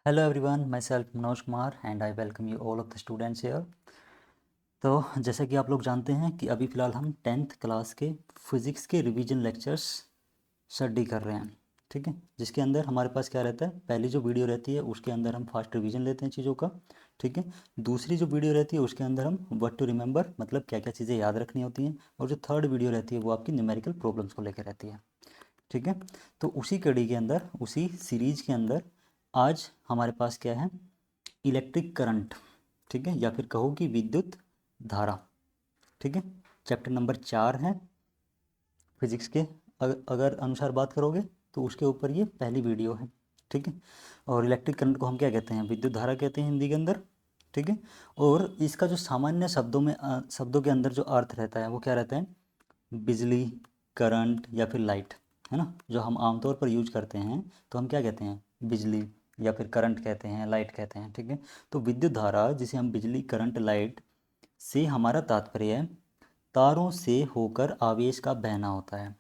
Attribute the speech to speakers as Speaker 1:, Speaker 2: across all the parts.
Speaker 1: Hello everyone, myself Manoj Kumar and I welcome you all of the students here. तो जैसे कि आप लोग जानते हैं कि अभी फ़िलहाल हम 10th क्लास के फिज़िक्स के रिवीजन लेक्चर्स स्टडी कर रहे हैं, ठीक है। जिसके अंदर हमारे पास क्या रहता है, पहली जो वीडियो रहती है उसके अंदर हम फास्ट रिवीजन लेते हैं चीज़ों का, ठीक है। दूसरी जो वीडियो रहती है उसके अंदर हम व्हाट टू रिमेंबर, मतलब क्या क्या चीज़ें याद रखनी होती हैं, और जो थर्ड वीडियो रहती है वो आपकी न्यूमेरिकल प्रॉब्लम्स को लेकर रहती है, ठीक है। तो उसी कड़ी के अंदर, उसी सीरीज के अंदर आज हमारे पास क्या है, इलेक्ट्रिक करंट, ठीक है, या फिर कहो कि विद्युत धारा, ठीक है। चैप्टर नंबर 4 है फिजिक्स के, अगर अनुसार बात करोगे तो उसके ऊपर ये पहली वीडियो है, ठीक है। और इलेक्ट्रिक करंट को हम क्या कहते हैं, विद्युत धारा कहते हैं हिंदी के अंदर, ठीक है। और इसका जो सामान्य शब्दों में शब्दों के अंदर जो अर्थ रहता है वो क्या रहता है, बिजली, करंट या फिर लाइट, है ना। जो हम आमतौर पर यूज करते हैं तो हम क्या कहते हैं, बिजली या फिर करंट कहते हैं, लाइट कहते हैं, ठीक है। तो विद्युत धारा जिसे हम बिजली, करंट, लाइट से हमारा तात्पर्य है तारों से होकर आवेश का बहना होता है।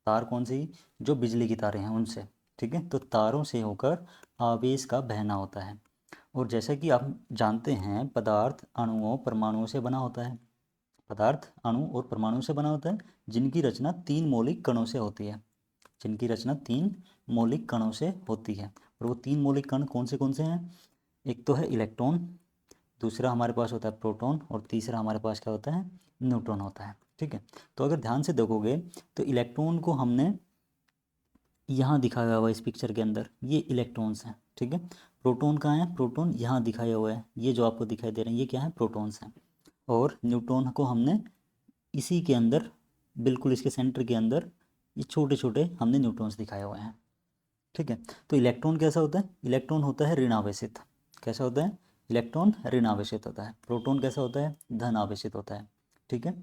Speaker 1: तार कौन सी, जो बिजली की तारें हैं उनसे, ठीक है। तो तारों से होकर आवेश का बहना होता है। और जैसा कि आप जानते हैं पदार्थ अणुओं परमाणुओं से बना होता है, पदार्थ अणु और परमाणु से बना होता है, जिनकी रचना 3 मौलिक कणों से होती है, जिनकी रचना 3 मौलिक कणों से होती है। और वो 3 मौलिक कण कौन से हैं, एक तो है इलेक्ट्रॉन, दूसरा हमारे पास होता है प्रोटॉन, और तीसरा हमारे पास क्या होता है, न्यूट्रॉन होता है, ठीक है। तो अगर ध्यान से देखोगे तो इलेक्ट्रॉन को हमने यहाँ दिखाया हुआ है इस पिक्चर के अंदर, ये इलेक्ट्रॉन्स हैं, ठीक है। प्रोटॉन कहाँ है, प्रोटॉन यहाँ दिखाया हुआ है, ये जो आपको दिखाई दे रहे हैं ये क्या है, प्रोटॉन्स हैं। और न्यूट्रॉन को हमने इसी के अंदर, बिल्कुल इसके सेंटर के अंदर, ये छोटे छोटे हमने न्यूट्रॉन्स दिखाए हुए हैं, ठीक है। तो इलेक्ट्रॉन कैसा होता है, इलेक्ट्रॉन होता है ऋण आवेशित, कैसा होता है, इलेक्ट्रॉन ऋण आवेशित होता है। प्रोटॉन कैसा होता है, धन आवेशित होता है, ठीक है।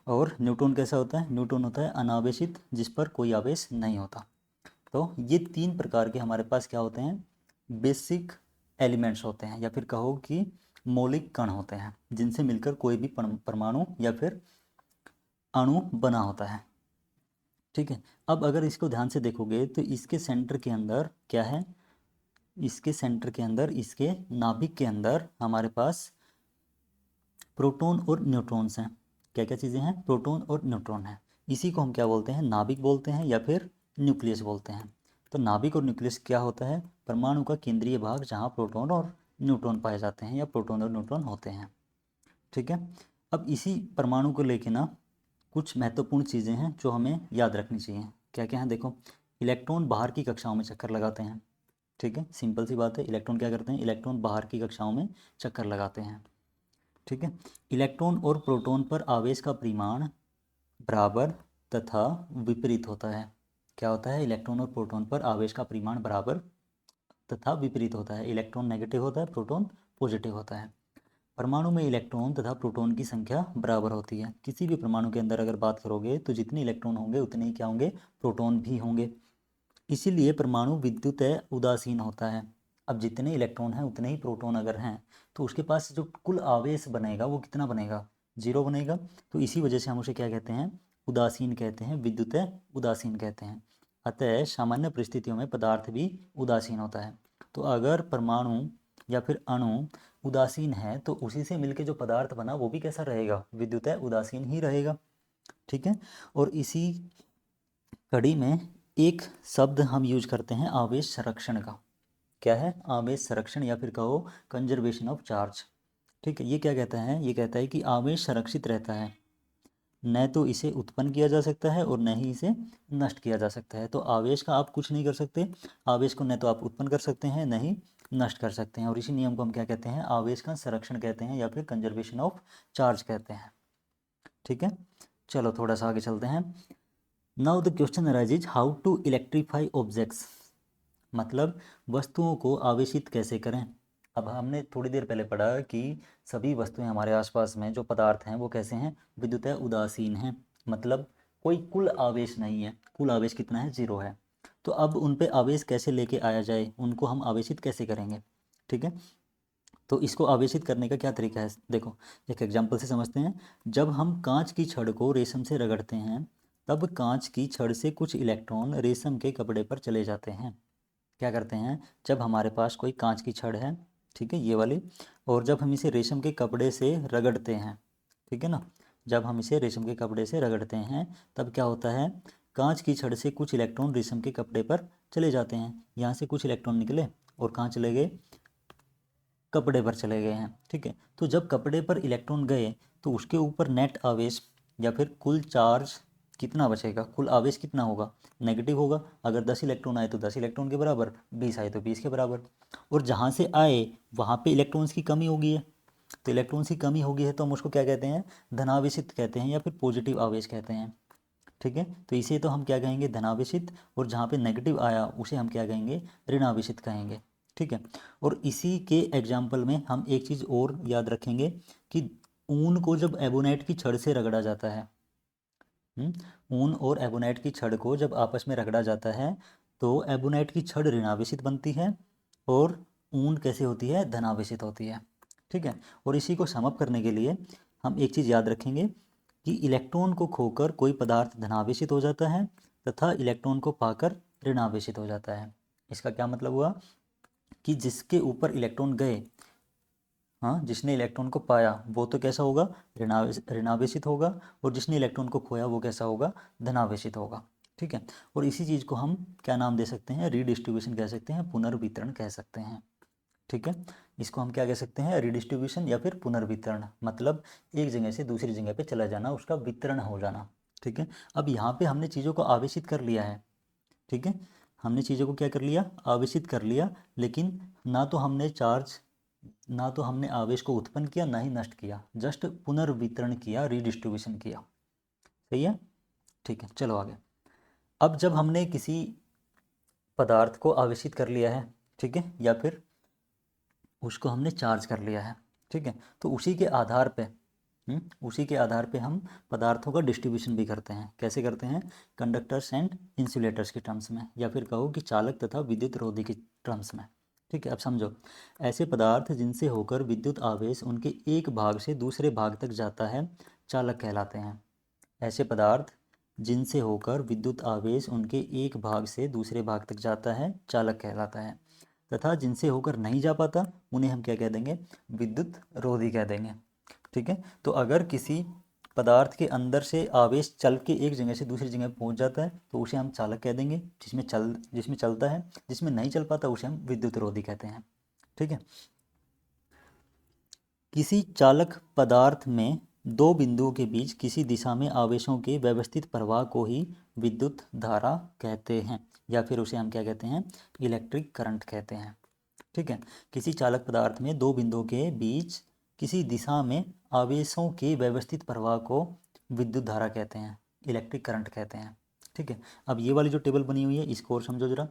Speaker 1: और न्यूट्रॉन कैसा होता है, न्यूट्रॉन होता है अनावेशित, जिस पर कोई आवेश नहीं होता। तो ये 3 प्रकार के हमारे पास क्या होते हैं, बेसिक एलिमेंट्स होते हैं, या फिर कहो कि मौलिक कण होते हैं, जिनसे मिलकर कोई भी परमाणु या फिर अणु बना होता है, ठीक है। अब अगर इसको ध्यान से देखोगे तो इसके सेंटर के अंदर क्या है, इसके सेंटर के अंदर, इसके नाभिक के अंदर हमारे पास प्रोटॉन और न्यूट्रॉन्स हैं। क्या क्या चीज़ें हैं, प्रोटॉन और न्यूट्रॉन हैं। इसी को हम क्या बोलते हैं, नाभिक बोलते हैं या फिर न्यूक्लियस बोलते हैं। तो नाभिक और न्यूक्लियस क्या होता है, परमाणु का केंद्रीय भाग जहाँ प्रोटॉन और न्यूट्रॉन पाए जाते हैं, या प्रोटॉन और न्यूट्रॉन होते हैं, ठीक है। अब इसी परमाणु को लेके ना कुछ महत्वपूर्ण चीज़ें हैं जो हमें याद रखनी चाहिए। क्या क्या है, देखो, इलेक्ट्रॉन बाहर की कक्षाओं में चक्कर लगाते हैं, ठीक है, सिंपल सी बात है। इलेक्ट्रॉन क्या करते हैं, इलेक्ट्रॉन बाहर की कक्षाओं में चक्कर लगाते हैं, ठीक है। इलेक्ट्रॉन और प्रोटॉन पर आवेश का परिमाण बराबर तथा विपरीत होता है। क्या होता है, इलेक्ट्रॉन और प्रोटॉन पर आवेश का परिमाण बराबर तथा विपरीत होता है। इलेक्ट्रॉन नेगेटिव होता है, प्रोटॉन पॉजिटिव होता है। परमाणु में इलेक्ट्रॉन तथा प्रोटॉन की संख्या बराबर होती है। किसी भी परमाणु के अंदर अगर बात करोगे तो जितने इलेक्ट्रॉन होंगे उतने ही क्या होंगे, प्रोटॉन भी होंगे। इसीलिए परमाणु विद्युत उदासीन होता है। अब जितने इलेक्ट्रॉन हैं उतने ही प्रोटॉन अगर हैं तो उसके पास जो कुल आवेश बनेगा वो कितना बनेगा, 0 बनेगा। तो इसी वजह से हम उसे क्या कहते हैं, उदासीन कहते हैं, विद्युत उदासीन कहते हैं। अतः सामान्य परिस्थितियों में पदार्थ भी उदासीन होता है। तो अगर परमाणु या फिर अणु उदासीन है तो उसी से मिलके जो पदार्थ बना वो भी कैसा रहेगा, विद्युत उदासीन ही रहेगा, ठीक है। और इसी कड़ी में एक शब्द हम यूज करते हैं आवेश संरक्षण का। क्या है, आवेश संरक्षण या फिर कहो कंजर्वेशन ऑफ चार्ज, ठीक है। ये क्या कहता है, ये कहता है कि आवेश संरक्षित रहता है, न तो इसे उत्पन्न किया जा सकता है और न ही इसे नष्ट किया जा सकता है। तो आवेश का आप कुछ नहीं कर सकते, आवेश को न तो आप उत्पन्न कर सकते हैं न ही नष्ट कर सकते हैं। और इसी नियम को हम क्या कहते हैं, आवेश का संरक्षण कहते हैं या फिर कंजर्वेशन ऑफ चार्ज कहते हैं, ठीक है। चलो थोड़ा सा आगे चलते हैं। Now the question arises, how to electrify objects, मतलब वस्तुओं को आवेशित कैसे करें। अब हमने थोड़ी देर पहले पढ़ा कि सभी वस्तुएं हमारे आसपास में जो पदार्थ हैं वो कैसे हैं, विद्युत उदासीन हैं, मतलब कोई कुल आवेश नहीं है। कुल आवेश कितना है, 0 है। तो अब उन पे आवेश कैसे लेके आया जाए, उनको हम आवेशित कैसे करेंगे, ठीक है। तो इसको आवेशित करने का क्या तरीका है, देखो एक एग्जाम्पल से समझते हैं। जब हम कांच की छड़ को रेशम से रगड़ते हैं तब कांच की छड़ से कुछ इलेक्ट्रॉन रेशम के कपड़े पर चले जाते हैं, क्या करते हैं, जब हमारे पास कोई कांच की छड़ है, ठीक है, ये वाली, और जब हम इसे रेशम के कपड़े से रगड़ते हैं, ठीक है ना, जब हम इसे रेशम के कपड़े से रगड़ते हैं तब क्या होता है, कांच की छड़ से कुछ इलेक्ट्रॉन रेशम के कपड़े पर चले जाते हैं, यहाँ से कुछ इलेक्ट्रॉन निकले और कहाँ चले गए, कपड़े पर चले गए हैं, ठीक है। तो जब कपड़े पर इलेक्ट्रॉन गए तो उसके ऊपर नेट आवेश या फिर कुल चार्ज कितना बचेगा, कुल आवेश कितना होगा, नेगेटिव होगा। अगर 10 इलेक्ट्रॉन आए तो 10 इलेक्ट्रॉन के बराबर, 20 आए तो 20 के बराबर। और जहाँ से आए वहाँ पे इलेक्ट्रॉन्स की कमी होगी है, तो इलेक्ट्रॉन्स की कमी होगी है तो हम उसको क्या कहते हैं, धनावेशित कहते हैं या फिर पॉजिटिव आवेश कहते हैं, ठीक है। तो इसे तो हम क्या कहेंगे, धनावेशित, और जहाँ पे नेगेटिव आया उसे हम क्या कहेंगे, ऋणावेशित कहेंगे, ठीक है। और इसी के एग्जाम्पल में हम एक चीज़ और याद रखेंगे कि ऊन को जब एबोनाइट की छड़ से रगड़ा जाता है, ऊन और एबोनाइट की छड़ को जब आपस में रगड़ा जाता है तो एबोनाइट की छड़ ऋणावेशित बनती है और ऊन कैसे होती है, धनावेशित होती है, ठीक है। और इसी को समअप करने के लिए हम एक चीज़ याद रखेंगे कि इलेक्ट्रॉन को खोकर कोई पदार्थ धनावेशित हो जाता है तथा इलेक्ट्रॉन को पाकर ऋणावेशित हो जाता है। इसका क्या मतलब हुआ कि जिसके ऊपर इलेक्ट्रॉन गए, हाँ, जिसने इलेक्ट्रॉन को पाया वो तो कैसा होगा, ऋणावेशित होगा, और जिसने इलेक्ट्रॉन को खोया वो कैसा होगा, धनावेशित होगा, ठीक है। और इसी चीज़ को हम क्या नाम दे सकते हैं, रीडिस्ट्रीब्यूशन कह सकते हैं, पुनर्वितरण कह सकते हैं, ठीक है। इसको हम क्या कह सकते हैं, रीडिस्ट्रीब्यूशन या फिर पुनर्वितरण, मतलब एक जगह से दूसरी जगह पे चला जाना, उसका वितरण हो जाना, ठीक है। अब यहाँ पे हमने चीज़ों को आवेशित कर लिया है, ठीक है, हमने चीज़ों को क्या कर लिया, आवेशित कर लिया, लेकिन ना तो हमने चार्ज, ना तो हमने आवेश को उत्पन्न किया, ना ही नष्ट किया, जस्ट पुनर्वितरण किया, रीडिस्ट्रीब्यूशन किया, सही है, ठीक है। चलो आगे। अब जब हमने किसी पदार्थ को आवेशित कर लिया है, ठीक है, या फिर उसको हमने चार्ज कर लिया है, ठीक है, तो उसी के आधार पे उसी के आधार पे हम पदार्थों का डिस्ट्रीब्यूशन भी करते हैं। कैसे करते हैं, कंडक्टर्स एंड इंसुलेटर्स के टर्म्स में, या फिर कहो कि चालक तथा विद्युत रोधी के टर्म्स में, ठीक है। अब समझो, ऐसे पदार्थ जिनसे होकर विद्युत आवेश उनके एक भाग से दूसरे भाग तक जाता है चालक कहलाते हैं। ऐसे पदार्थ जिनसे होकर विद्युत आवेश उनके एक भाग से दूसरे भाग तक जाता है चालक कहलाता है, तथा जिनसे होकर नहीं जा पाता उन्हें हम क्या कह देंगे, विद्युत रोधी कह देंगे, ठीक है। तो अगर किसी पदार्थ के अंदर से आवेश चल के एक जगह से दूसरी जगह पहुंच जाता है तो उसे हम चालक कह देंगे, जिसमें चलता है, जिसमें नहीं चल पाता उसे हम विद्युत रोधी कहते हैं, ठीक है। किसी चालक पदार्थ में दो बिंदुओं के बीच किसी दिशा में आवेशों के व्यवस्थित प्रवाह को ही विद्युत धारा कहते हैं, या फिर उसे हम क्या कहते हैं, इलेक्ट्रिक करंट कहते हैं, ठीक है। किसी चालक पदार्थ में दो बिंदुओं के बीच किसी दिशा में आवेशों के व्यवस्थित प्रवाह को विद्युत धारा कहते हैं, इलेक्ट्रिक करंट कहते हैं, ठीक है। अब ये वाली जो टेबल बनी हुई है इसको और समझो जरा,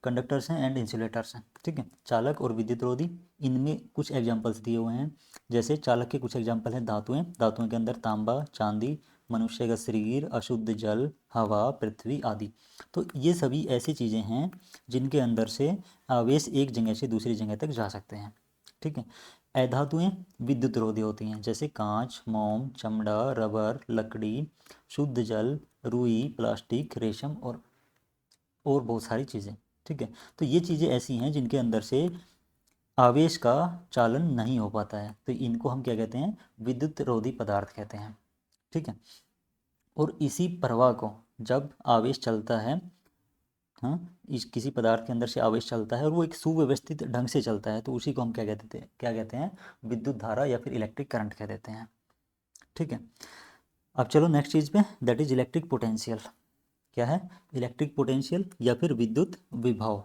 Speaker 1: कंडक्टर्स हैं एंड इंसुलेटर्स हैं, ठीक है, चालक और विद्युत रोधी, इनमें कुछ एग्जांपल्स दिए हुए हैं। जैसे चालक के कुछ एग्जांपल हैं, धातुएं, धातुओं के अंदर तांबा, चांदी, मनुष्य का शरीर, अशुद्ध जल, हवा, पृथ्वी आदि। तो ये सभी ऐसी चीज़ें हैं जिनके अंदर से आवेश एक जगह से दूसरी जगह तक जा सकते हैं, ठीक है। अधातुएं विद्युत रोधी होती हैं, जैसे कांच, मोम, चमड़ा, रबर, लकड़ी, शुद्ध जल, रुई, प्लास्टिक, रेशम और बहुत सारी चीज़ें, ठीक है। तो ये चीज़ें ऐसी हैं जिनके अंदर से आवेश का चालन नहीं हो पाता है, तो इनको हम क्या कहते हैं, विद्युत रोधी पदार्थ कहते हैं, ठीक है। और इसी प्रवाह को जब आवेश चलता है, हाँ, इस किसी पदार्थ के अंदर से आवेश चलता है और वो एक सुव्यवस्थित ढंग से चलता है तो उसी को हम क्या कहते हैं, विद्युत धारा या फिर इलेक्ट्रिक करंट कह देते हैं, ठीक है। अब चलो नेक्स्ट चीज़ पे, दैट इज इलेक्ट्रिक पोटेंशियल। क्या है, इलेक्ट्रिक पोटेंशियल या फिर विद्युत विभव,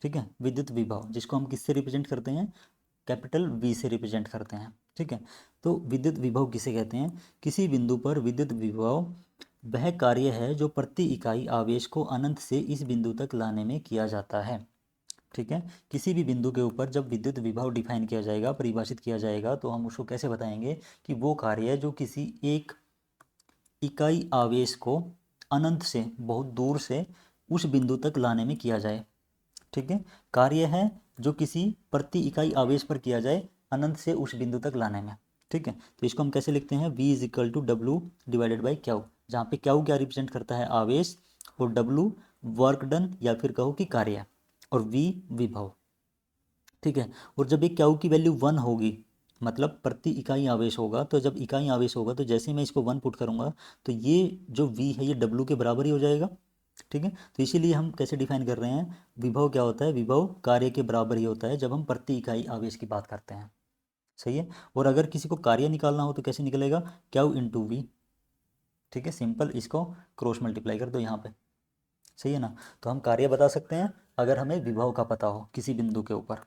Speaker 1: ठीक है, विद्युत विभव, जिसको हम किससे रिप्रेजेंट करते हैं, कैपिटल वी से रिप्रेजेंट करते हैं, ठीक है। तो विद्युत विभव किसे कहते हैं, किसी बिंदु पर विद्युत विभव वह कार्य है जो प्रति इकाई आवेश को अनंत से इस बिंदु तक लाने में किया जाता है, ठीक है। किसी भी बिंदु के ऊपर जब विद्युत विभव डिफाइन किया जाएगा, परिभाषित किया जाएगा, तो हम उसको कैसे बताएंगे कि वो कार्य जो किसी एक इकाई आवेश को अनंत से, बहुत दूर से उस बिंदु तक लाने में किया जाए, ठीक है। कार्य है जो किसी प्रति इकाई आवेश पर किया जाए अनंत से उस बिंदु तक लाने में, ठीक है। तो इसको हम कैसे लिखते हैं, V is equal to W divided by Q, जहाँ पे क्यू क्या रिप्रेजेंट करता है, आवेश, और डब्ल्यू वर्क डन या फिर कहो कि कार्य, और v विभव, ठीक है। और जब ये क्यू की वैल्यू 1 होगी, मतलब प्रति इकाई आवेश होगा, तो जब इकाई आवेश होगा तो जैसे मैं इसको 1 पुट करूँगा तो ये जो v है ये w के बराबर ही हो जाएगा, ठीक है। तो इसीलिए हम कैसे डिफाइन कर रहे हैं, विभव क्या होता है, विभव कार्य के बराबर ही होता है जब हम प्रति इकाई आवेश की बात करते हैं, सही है। और अगर किसी को कार्य निकालना हो तो कैसे निकलेगा, क्यू इंटू वी, ठीक है, सिंपल, इसको क्रॉस मल्टीप्लाई कर दो यहाँ पे, सही है ना। तो हम कार्य बता सकते हैं अगर हमें विभव का पता हो किसी बिंदु के ऊपर,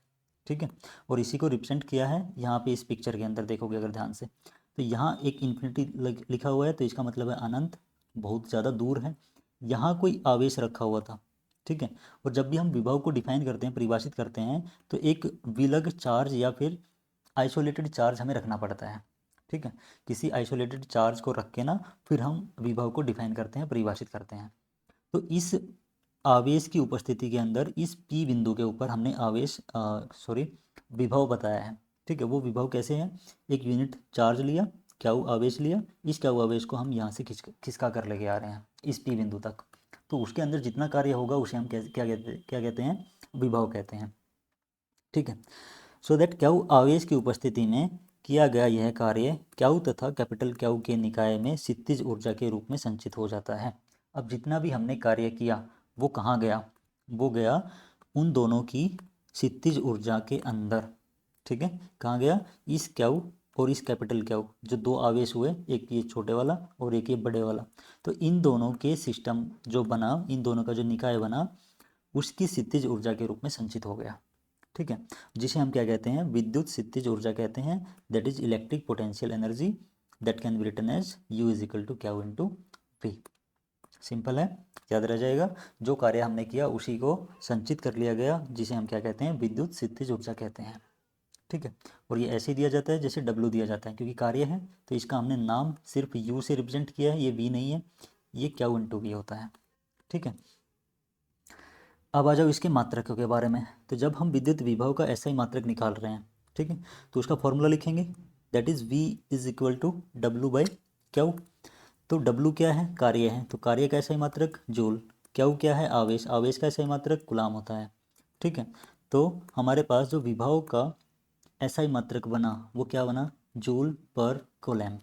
Speaker 1: ठीक है। और इसी को रिप्रेजेंट किया है यहाँ पे इस पिक्चर के अंदर, देखोगे अगर ध्यान से तो यहाँ एक इन्फिनिटी लिखा हुआ है, तो इसका मतलब है अनंत, बहुत ज़्यादा दूर है। यहाँ कोई आवेश रखा हुआ था, ठीक है। और जब भी हम विभव को डिफाइन करते हैं, परिभाषित करते हैं, तो एक विलग चार्ज या फिर आइसोलेटेड चार्ज हमें रखना पड़ता है, ठीक है। किसी आइसोलेटेड चार्ज को रख के ना फिर हम विभव को डिफाइन करते हैं, परिभाषित करते हैं। तो इस आवेश की उपस्थिति के अंदर इस P बिंदु के ऊपर हमने विभव बताया है, ठीक है। वो विभव कैसे है, एक यूनिट चार्ज लिया, क्यू आवेश लिया, इस क्यू आवेश को हम यहाँ से खिसका कर लेके आ रहे हैं इस P बिंदु तक, तो उसके अंदर जितना कार्य होगा उसे हम क्या कहते हैं, विभव कहते हैं, ठीक है। सो दैट क्यू आवेश की उपस्थिति में किया गया यह कार्य क्यू तथा कैपिटल क्यू के निकाय में स्थितिज ऊर्जा के रूप में संचित हो जाता है। अब जितना भी हमने कार्य किया वो कहाँ गया, वो गया उन दोनों की स्थितिज ऊर्जा के अंदर, ठीक है। कहाँ गया, इस क्यू और इस कैपिटल क्यू, जो दो आवेश हुए, एक ये छोटे वाला और एक ये बड़े वाला, तो इन दोनों के सिस्टम जो बना, इन दोनों का जो निकाय बना, उसकी स्थितिज ऊर्जा के रूप में संचित हो गया, ठीक है। जिसे हम क्या कहते हैं, विद्युत स्थितिज ऊर्जा कहते हैं, that is electric potential energy, that can be written as U is equal to Q into V. Simple है, याद रह जाएगा। जो कार्य हमने किया उसी को संचित कर लिया गया, जिसे हम क्या कहते हैं, विद्युत स्थितिज ऊर्जा कहते हैं, ठीक है। और ये ऐसे दिया जाता है जैसे W दिया जाता है, क्योंकि कार्य है तो इसका हमने नाम सिर्फ U से रिप्रेजेंट किया है, ये V नहीं है, ये क्यू इंटू वी होता है, ठीक है। अब आ जाओ इसके मात्रकों के बारे में। तो जब हम विद्युत विभव का ऐसा ही मात्रक निकाल रहे हैं, ठीक है, तो उसका फॉर्मूला लिखेंगे, that is V is equal to W by Q. तो W क्या है, कार्य है, तो कार्य का ऐसा ही मात्रक जूल, क्यू क्या है, आवेश, आवेश का ऐसा ही मात्रक कूलाम होता है, ठीक है। तो हमारे पास जो विभव का ऐसा ही मात्रक बना वो क्या बना, जूल पर कोलैम्ब,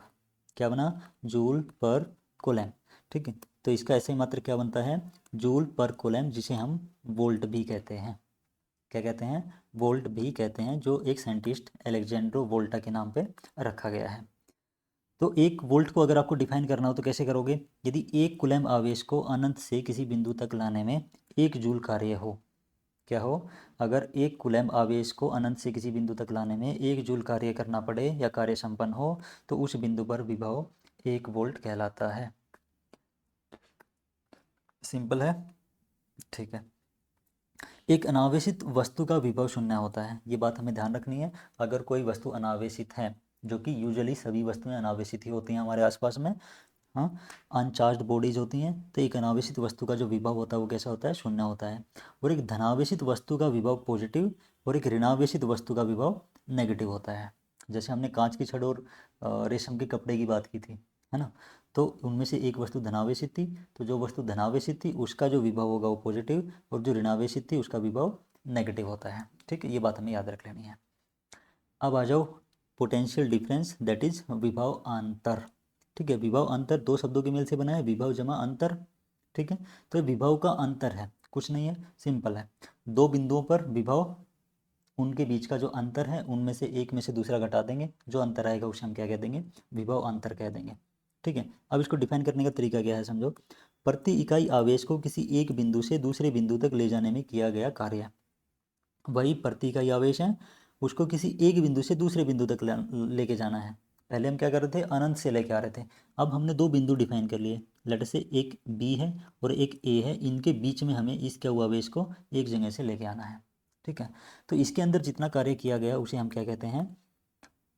Speaker 1: क्या बना, जूल पर कोलैम्ब, ठीक है। तो इसका ऐसा ही मात्रक क्या बनता है, जूल पर कोलैम्ब, जिसे हम वोल्ट भी कहते हैं, क्या कहते हैं, वोल्ट भी कहते हैं, जो एक साइंटिस्ट अलेक्जेंड्रो वोल्टा के नाम पे रखा गया है। तो एक वोल्ट को अगर आपको डिफाइन करना हो तो कैसे करोगे, यदि एक कुलैम्ब आवेश को अनंत से किसी बिंदु तक लाने में 1 जूल कार्य हो, क्या हो, अगर एक कुलैम्ब आवेश को अनंत से किसी बिंदु तक लाने में 1 जूल कार्य करना पड़े या कार्य संपन्न हो, तो उस बिंदु पर विभव 1 वोल्ट कहलाता है। सिंपल है, ठीक है। एक अनावेशित वस्तु का विभव शून्य होता है, ये बात हमें ध्यान रखनी है। अगर कोई वस्तु अनावेशित है, जो कि यूजुअली सभी वस्तुएं अनावेशित ही होती हैं हमारे आसपास में, हाँ, अनचार्ज्ड बॉडीज होती हैं, तो एक अनावेशित वस्तु का जो विभव होता है वो कैसा होता है, शून्य होता है। और एक धनावेशित वस्तु का विभव पॉजिटिव और एक ऋणावेशित वस्तु का विभव नेगेटिव होता है। जैसे हमने कांच की छड़ और रेशम के कपड़े की बात की थी, है ना, तो उनमें से एक वस्तु धनावेशित थी, तो जो वस्तु धनावेशित थी उसका जो विभव होगा वो पॉजिटिव, और जो ऋणावेशित थी उसका विभव नेगेटिव होता है, ठीक है। ये बात हमें याद रख लेनी है। अब आ जाओ पोटेंशियल डिफरेंस, दैट इज विभव अंतर, ठीक है। विभव अंतर दो शब्दों के मेल से बना है, विभव जमा अंतर, ठीक है। तो विभव का अंतर है, कुछ नहीं है, सिंपल है, दो बिंदुओं पर विभव, उनके बीच का जो अंतर है उनमें से एक में से दूसरा घटा देंगे, जो अंतर आएगा उसे हम क्या कह देंगे, विभव अंतर कह देंगे, ठीक है। अब इसको डिफाइन करने का तरीका क्या है, समझो। प्रति इकाई आवेश को किसी एक बिंदु से दूसरे बिंदु तक ले जाने में किया गया कार्य, वही प्रति इकाई आवेश है, उसको किसी एक बिंदु से दूसरे बिंदु तक लेके जाना है। पहले हम क्या कर रहे थे, अनंत से लेके आ रहे थे, अब हमने दो बिंदु डिफाइन कर लिए, लेट से एक बी है और एक ए है, इनके बीच में हमें इस क्या हुआ आवेश को एक जगह से लेके आना है, ठीक है। तो इसके अंदर जितना कार्य किया गया उसे हम क्या कहते हैं,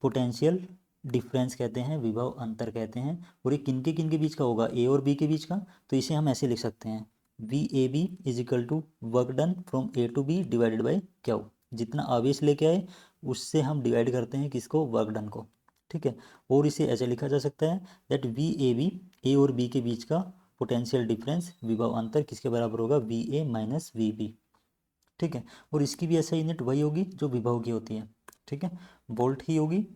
Speaker 1: पोटेंशियल डिफरेंस कहते हैं, विभव अंतर कहते हैं। और ये किन के बीच का होगा, ए और बी के बीच का, तो इसे हम ऐसे लिख सकते हैं, V A B is equal to work done from A to B divided by Q, जितना आवेश लेके आए उससे हम डिवाइड करते हैं किसको, वर्क डन को, ठीक है। और इसे ऐसे लिखा जा सकता है दैट वी ए बी, ए और बी के बीच का पोटेंशियल डिफरेंस, विभव अंतर किसके बराबर होगा, V A minus V B, ठीक है। और इसकी भी ऐसा यूनिट वही होगी जो विभव की होती है, ठीक है, वोल्ट ही होगी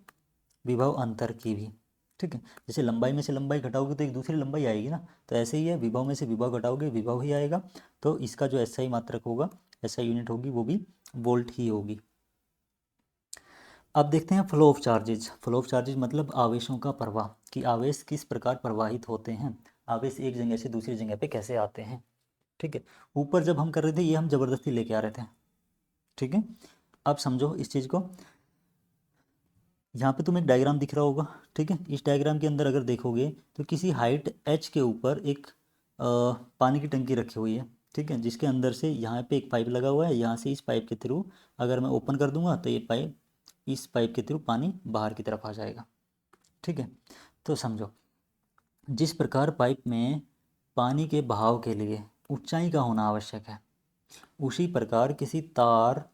Speaker 1: विभव अंतर की भी, ठीक है। जैसे लंबाई में से लंबाई घटाओगे तो एक दूसरी लंबाई आएगी ना, तो ऐसे ही है, विभव में से विभव घटाओगे विभव ही आएगा, तो इसका जो SI मात्रक होगा, SI यूनिट होगी, वो भी वोल्ट ही होगी। अब देखते हैं flow of charges. Flow of charges मतलब आवेशों का प्रवाह, कि आवेश किस प्रकार प्रवाहित होते हैं, आवेश एक जगह से दूसरी जगह पे कैसे आते हैं, ठीक है। ऊपर जब हम कर रहे थे ये हम ज़बरदस्ती लेके आ रहे थे, ठीक है। अब समझो इस चीज़ को, यहाँ पे तुम्हें एक डायग्राम दिख रहा होगा, ठीक है। इस डायग्राम के अंदर अगर देखोगे तो किसी हाइट h के ऊपर एक पानी की टंकी रखी हुई है, ठीक है, जिसके अंदर से यहाँ पे एक पाइप लगा हुआ है, यहाँ से इस पाइप के थ्रू अगर मैं ओपन कर दूंगा तो ये पाइप, इस पाइप के थ्रू पानी बाहर की तरफ आ जाएगा, ठीक है। तो समझो, जिस प्रकार पाइप में पानी के बहाव के लिए ऊंचाई का होना आवश्यक है, उसी प्रकार किसी तार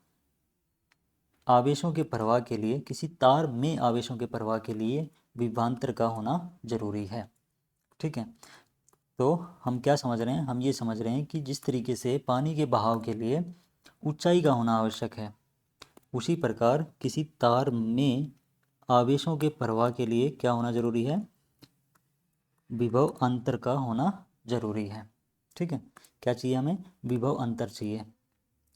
Speaker 1: आवेशों के प्रवाह के लिए, किसी तार में आवेशों के प्रवाह के लिए विभवांतर का होना जरूरी है, ठीक है। तो हम क्या समझ रहे हैं, हम ये समझ रहे हैं कि जिस तरीके से पानी के बहाव के लिए ऊंचाई का होना आवश्यक है, उसी प्रकार किसी तार में आवेशों के प्रवाह के लिए क्या होना जरूरी है, विभव अंतर का होना जरूरी है, ठीक है। क्या चाहिए हमें, विभव अंतर चाहिए,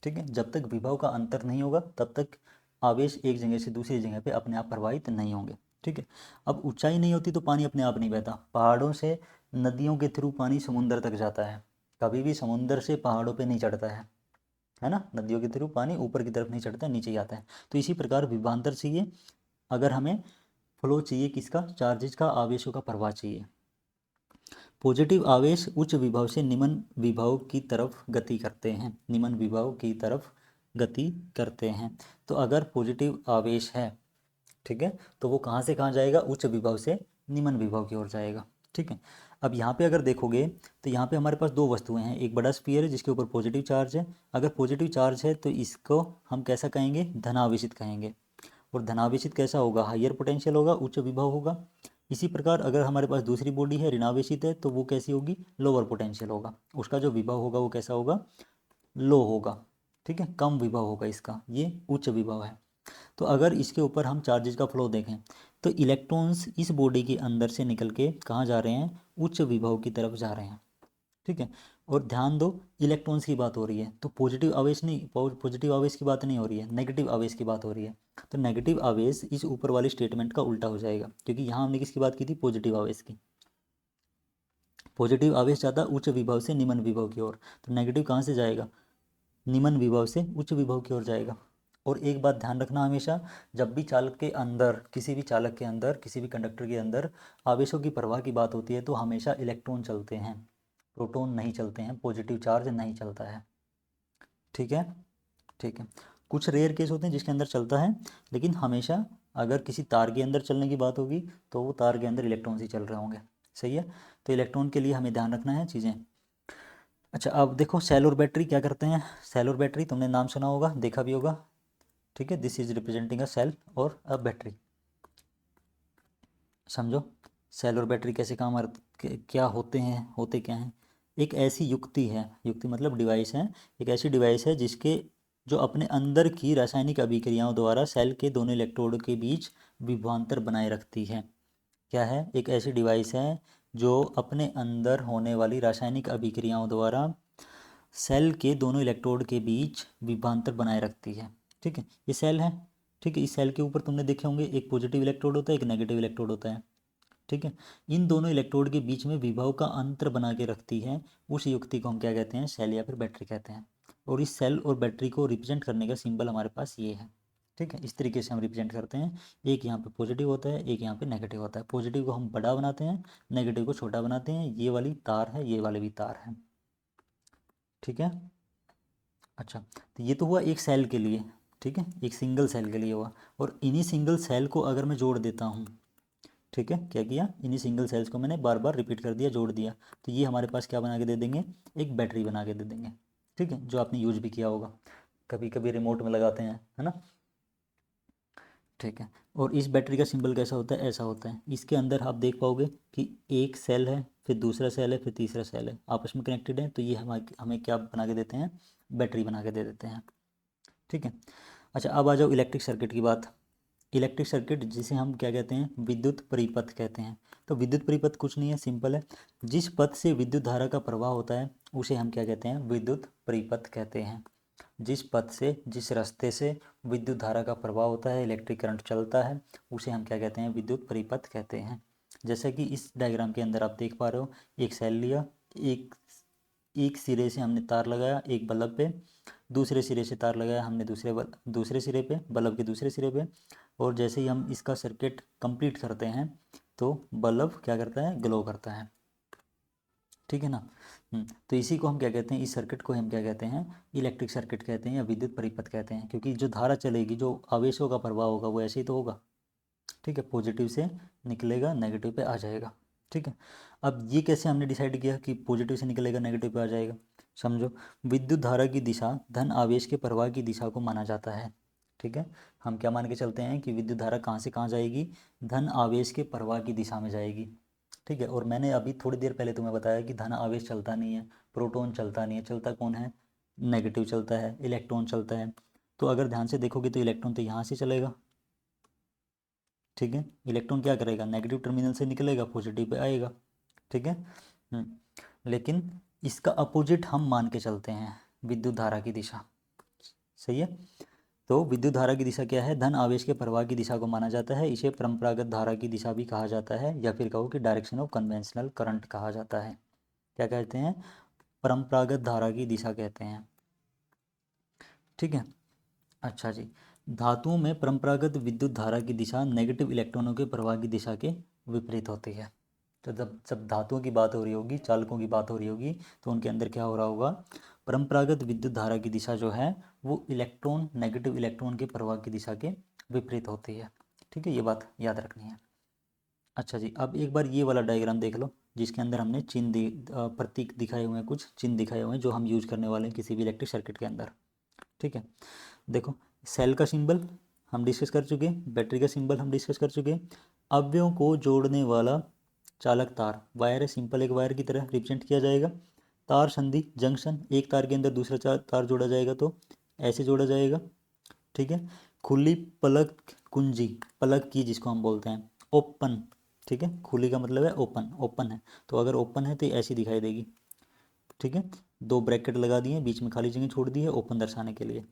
Speaker 1: ठीक है। जब तक विभव का अंतर नहीं होगा तब तक आवेश एक जगह से दूसरी जगह पे अपने आप प्रवाहित नहीं होंगे, ठीक है। अब ऊंचाई नहीं होती तो पानी अपने आप नहीं बहता, पहाड़ों से नदियों के थ्रू पानी समुद्र तक जाता है, कभी भी समुद्र से पहाड़ों पे नहीं चढ़ता है ना, नदियों के थ्रू पानी ऊपर की तरफ नहीं चढ़ता, नीचे ही आता है। तो इसी प्रकार विभवांतर चाहिए अगर हमें फ्लो चाहिए, किसका, चार्जेज का, आवेशों का प्रवाह चाहिए। पॉजिटिव आवेश उच्च विभव से निम्न विभव की तरफ गति करते हैं, निम्न विभव की तरफ गति करते हैं। तो अगर पॉजिटिव आवेश है, ठीक है, तो वो कहाँ से कहाँ जाएगा, उच्च विभव से निम्न विभव की ओर जाएगा, ठीक है। अब यहाँ पे अगर देखोगे तो यहाँ पे हमारे पास दो वस्तुएं हैं, एक बड़ा स्फीयर है जिसके ऊपर पॉजिटिव चार्ज है, अगर पॉजिटिव चार्ज है तो इसको हम कैसा कहेंगे, धनावेशित कहेंगे, और धनावेशित कैसा होगा, हाइयर पोटेंशियल होगा, उच्च विभव होगा। इसी प्रकार अगर हमारे पास दूसरी बॉडी है ऋणावेशित है तो वो कैसी होगी, लोअर पोटेंशियल होगा, उसका जो विभव होगा वो कैसा होगा, लो होगा, ठीक है, कम विभव होगा इसका, ये उच्च विभव है। तो अगर इसके ऊपर हम चार्जेस का फ्लो देखें तो इलेक्ट्रॉन्स इस बॉडी के अंदर से निकल के कहाँ जा रहे हैं, उच्च विभव की तरफ जा रहे हैं, ठीक है। और ध्यान दो, इलेक्ट्रॉन्स की बात हो रही है तो पॉजिटिव आवेश नहीं, पॉजिटिव आवेश की बात नहीं हो रही है, नेगेटिव आवेश की बात हो रही है। तो नेगेटिव आवेश इस ऊपर वाली स्टेटमेंट का उल्टा हो जाएगा, क्योंकि यहाँ हमने किसकी बात की थी, पॉजिटिव आवेश की। पॉजिटिव आवेश जाता उच्च विभव से निम्न विभव की ओर, तो नेगेटिव कहाँ से जाएगा, निम्न विभव से उच्च विभव की ओर जाएगा। और एक बात ध्यान रखना हमेशा, जब भी चालक के अंदर, किसी भी चालक के अंदर, किसी भी कंडक्टर के अंदर आवेशों की प्रवाह की बात होती है तो हमेशा इलेक्ट्रॉन चलते हैं, प्रोटॉन नहीं चलते हैं, पॉजिटिव चार्ज नहीं चलता है, ठीक है, ठीक है। कुछ रेयर केस होते हैं जिसके अंदर चलता है, लेकिन हमेशा अगर किसी तार के अंदर चलने की बात होगी तो वो तार के अंदर इलेक्ट्रॉन्स ही चल रहे होंगे, सही है। तो इलेक्ट्रॉन के लिए हमें ध्यान रखना है चीज़ें। अच्छा, अब देखो सेल और बैटरी क्या करते हैं, सेल और बैटरी तुमने नाम सुना होगा, देखा भी होगा, ठीक है। This is representing a cell और अ बैटरी। समझो सेल और बैटरी कैसे काम क्या होते हैं, होते क्या हैं। एक ऐसी युक्ति है, युक्ति मतलब डिवाइस है, एक ऐसी डिवाइस है जिसके, जो अपने अंदर की रासायनिक अभिक्रियाओं द्वारा सेल के दोनों इलेक्ट्रोड के बीच विभवांतर बनाए रखती है। क्या है, एक ऐसी डिवाइस है जो अपने अंदर होने वाली रासायनिक अभिक्रियाओं द्वारा सेल के दोनों इलेक्ट्रोड के बीच विभवांतर बनाए रखती है, ठीक है। ये सेल है, ठीक है, इस सेल के ऊपर तुमने देखे होंगे एक पॉजिटिव इलेक्ट्रोड होता है, एक नेगेटिव इलेक्ट्रोड होता है, ठीक है। इन दोनों इलेक्ट्रोड के बीच में विभव का अंतर बना के रखती है, उस युक्ति को हम क्या कहते हैं, सेल या फिर बैटरी कहते हैं। और इस सेल और बैटरी को रिप्रेजेंट करने का सिंबल हमारे पास ये है, ठीक है। इस तरीके से हम रिप्रेजेंट करते हैं, एक यहाँ पे पॉजिटिव होता है, एक यहाँ पे नेगेटिव होता है, पॉजिटिव को हम बड़ा बनाते हैं, नेगेटिव को छोटा बनाते हैं, ये वाली तार है, ये वाले भी तार है, ठीक है। अच्छा, तो ये तो हुआ एक सेल के लिए, ठीक है, एक सिंगल सेल के लिए हुआ। और इन्हीं सिंगल सेल को अगर मैं जोड़ देता हूँ, ठीक है, क्या किया, इन्हीं सिंगल सेल्स को मैंने बार बार रिपीट कर दिया, जोड़ दिया, तो ये हमारे पास क्या बना के दे देंगे, एक बैटरी बना के दे देंगे, ठीक है, जो आपने यूज भी किया होगा, कभी कभी रिमोट में लगाते हैं, है ना, ठीक है। और इस बैटरी का सिंबल कैसा होता है, ऐसा होता है, इसके अंदर आप देख पाओगे कि एक सेल है, फिर दूसरा सेल है, फिर तीसरा सेल है, आपस में कनेक्टेड है, तो ये हमें हमें क्या बना के देते हैं, बैटरी बना के दे देते हैं, ठीक है। अच्छा, अब आ जाओ इलेक्ट्रिक सर्किट की बात। इलेक्ट्रिक सर्किट जिसे हम क्या कहते हैं, विद्युत परिपथ कहते हैं। तो विद्युत परिपथ कुछ नहीं है, सिंपल है, जिस पथ से विद्युत धारा का प्रवाह होता है उसे हम क्या कहते हैं, विद्युत परिपथ कहते हैं। जिस पथ से, जिस रास्ते से विद्युत धारा का प्रवाह होता है, इलेक्ट्रिक करंट चलता है, उसे हम क्या कहते हैं, विद्युत परिपथ कहते हैं। जैसे कि इस डायग्राम के अंदर आप देख पा रहे हो, एक सेल लिया, एक एक सिरे से हमने तार लगाया एक बल्ब पे, दूसरे सिरे से तार लगाया हमने दूसरे सिरे पे, बल्ब के दूसरे सिरे पे, और जैसे ही हम इसका सर्किट कंप्लीट करते हैं तो बल्ब क्या करता है, ग्लो करता है। ठीक है ना। तो इसी को हम क्या कहते हैं, इस सर्किट को हम क्या कहते हैं, इलेक्ट्रिक सर्किट कहते हैं या विद्युत परिपथ कहते हैं। क्योंकि जो धारा चलेगी, जो आवेशों का प्रवाह होगा वो ऐसे ही तो होगा। ठीक है, पॉजिटिव से निकलेगा नेगेटिव पे आ जाएगा। ठीक है। अब ये कैसे हमने डिसाइड किया कि पॉजिटिव से निकलेगा नेगेटिव पे आ जाएगा। समझो, विद्युत धारा की दिशा धन आवेश के प्रवाह की दिशा को माना जाता है। ठीक है, हम क्या मान के चलते हैं कि विद्युत धारा कहाँ से कहाँ जाएगी, धन आवेश के प्रवाह की दिशा में जाएगी। ठीक है, और मैंने अभी थोड़ी देर पहले तुम्हें बताया कि धन आवेश चलता नहीं है, प्रोटॉन चलता नहीं है, चलता कौन है, नेगेटिव चलता है, इलेक्ट्रॉन चलता है। तो अगर ध्यान से देखोगे तो इलेक्ट्रॉन तो यहाँ से चलेगा। ठीक है, इलेक्ट्रॉन क्या करेगा, नेगेटिव टर्मिनल से निकलेगा, पॉजिटिव पे आएगा। ठीक है। लेकिन इसका अपोजिट हम मान के चलते हैं, विद्युत धारा की दिशा। सही है। तो विद्युत धारा की दिशा क्या है, धन आवेश के प्रवाह की दिशा को माना जाता है। इसे परंपरागत धारा की दिशा भी कहा जाता है, या फिर कहो कि डायरेक्शन ऑफ कन्वेंशनल करंट कहा जाता है। क्या कहते हैं, परंपरागत धारा की दिशा कहते हैं। ठीक है। अच्छा जी, धातुओं में परंपरागत विद्युत धारा की दिशा नेगेटिव इलेक्ट्रॉनों के प्रवाह की दिशा के विपरीत होती है। तो जब जब धातुओं की बात हो रही होगी, चालकों की बात हो रही होगी, तो उनके अंदर क्या हो रहा होगा, परंपरागत विद्युत धारा की दिशा जो है वो इलेक्ट्रॉन, नेगेटिव इलेक्ट्रॉन के प्रवाह की दिशा के विपरीत होती है। ठीक है, ये बात याद रखनी है। अच्छा जी, अब एक बार ये वाला डायग्राम देख लो, जिसके अंदर हमने प्रतीक दिखाए हुए हैं, कुछ चिन्ह दिखाए हुए हैं जो हम यूज करने वाले हैं किसी भी इलेक्ट्रिक सर्किट के अंदर। ठीक है, देखो, सेल का सिंबल हम डिस्कस कर चुके हैं, बैटरी का सिंबल हम डिस्कस कर चुके हैं। अवयवों को जोड़ने वाला चालक तार, वायर है, सिंपल एक वायर की तरह रिप्रेजेंट किया जाएगा। तार संधि, जंक्शन, एक तार के अंदर दूसरा तार जोड़ा जाएगा तो ऐसे जोड़ा जाएगा। ठीक है। खुली पलक कुंजी, पलक की जिसको हम बोलते हैं, ओपन। ठीक है, खुली का मतलब है ओपन, ओपन है, तो अगर ओपन है तो ऐसी दिखाई देगी। ठीक है, दो ब्रैकेट लगा दिए, बीच में खाली जगह छोड़ दी है ओपन दर्शाने के लिए।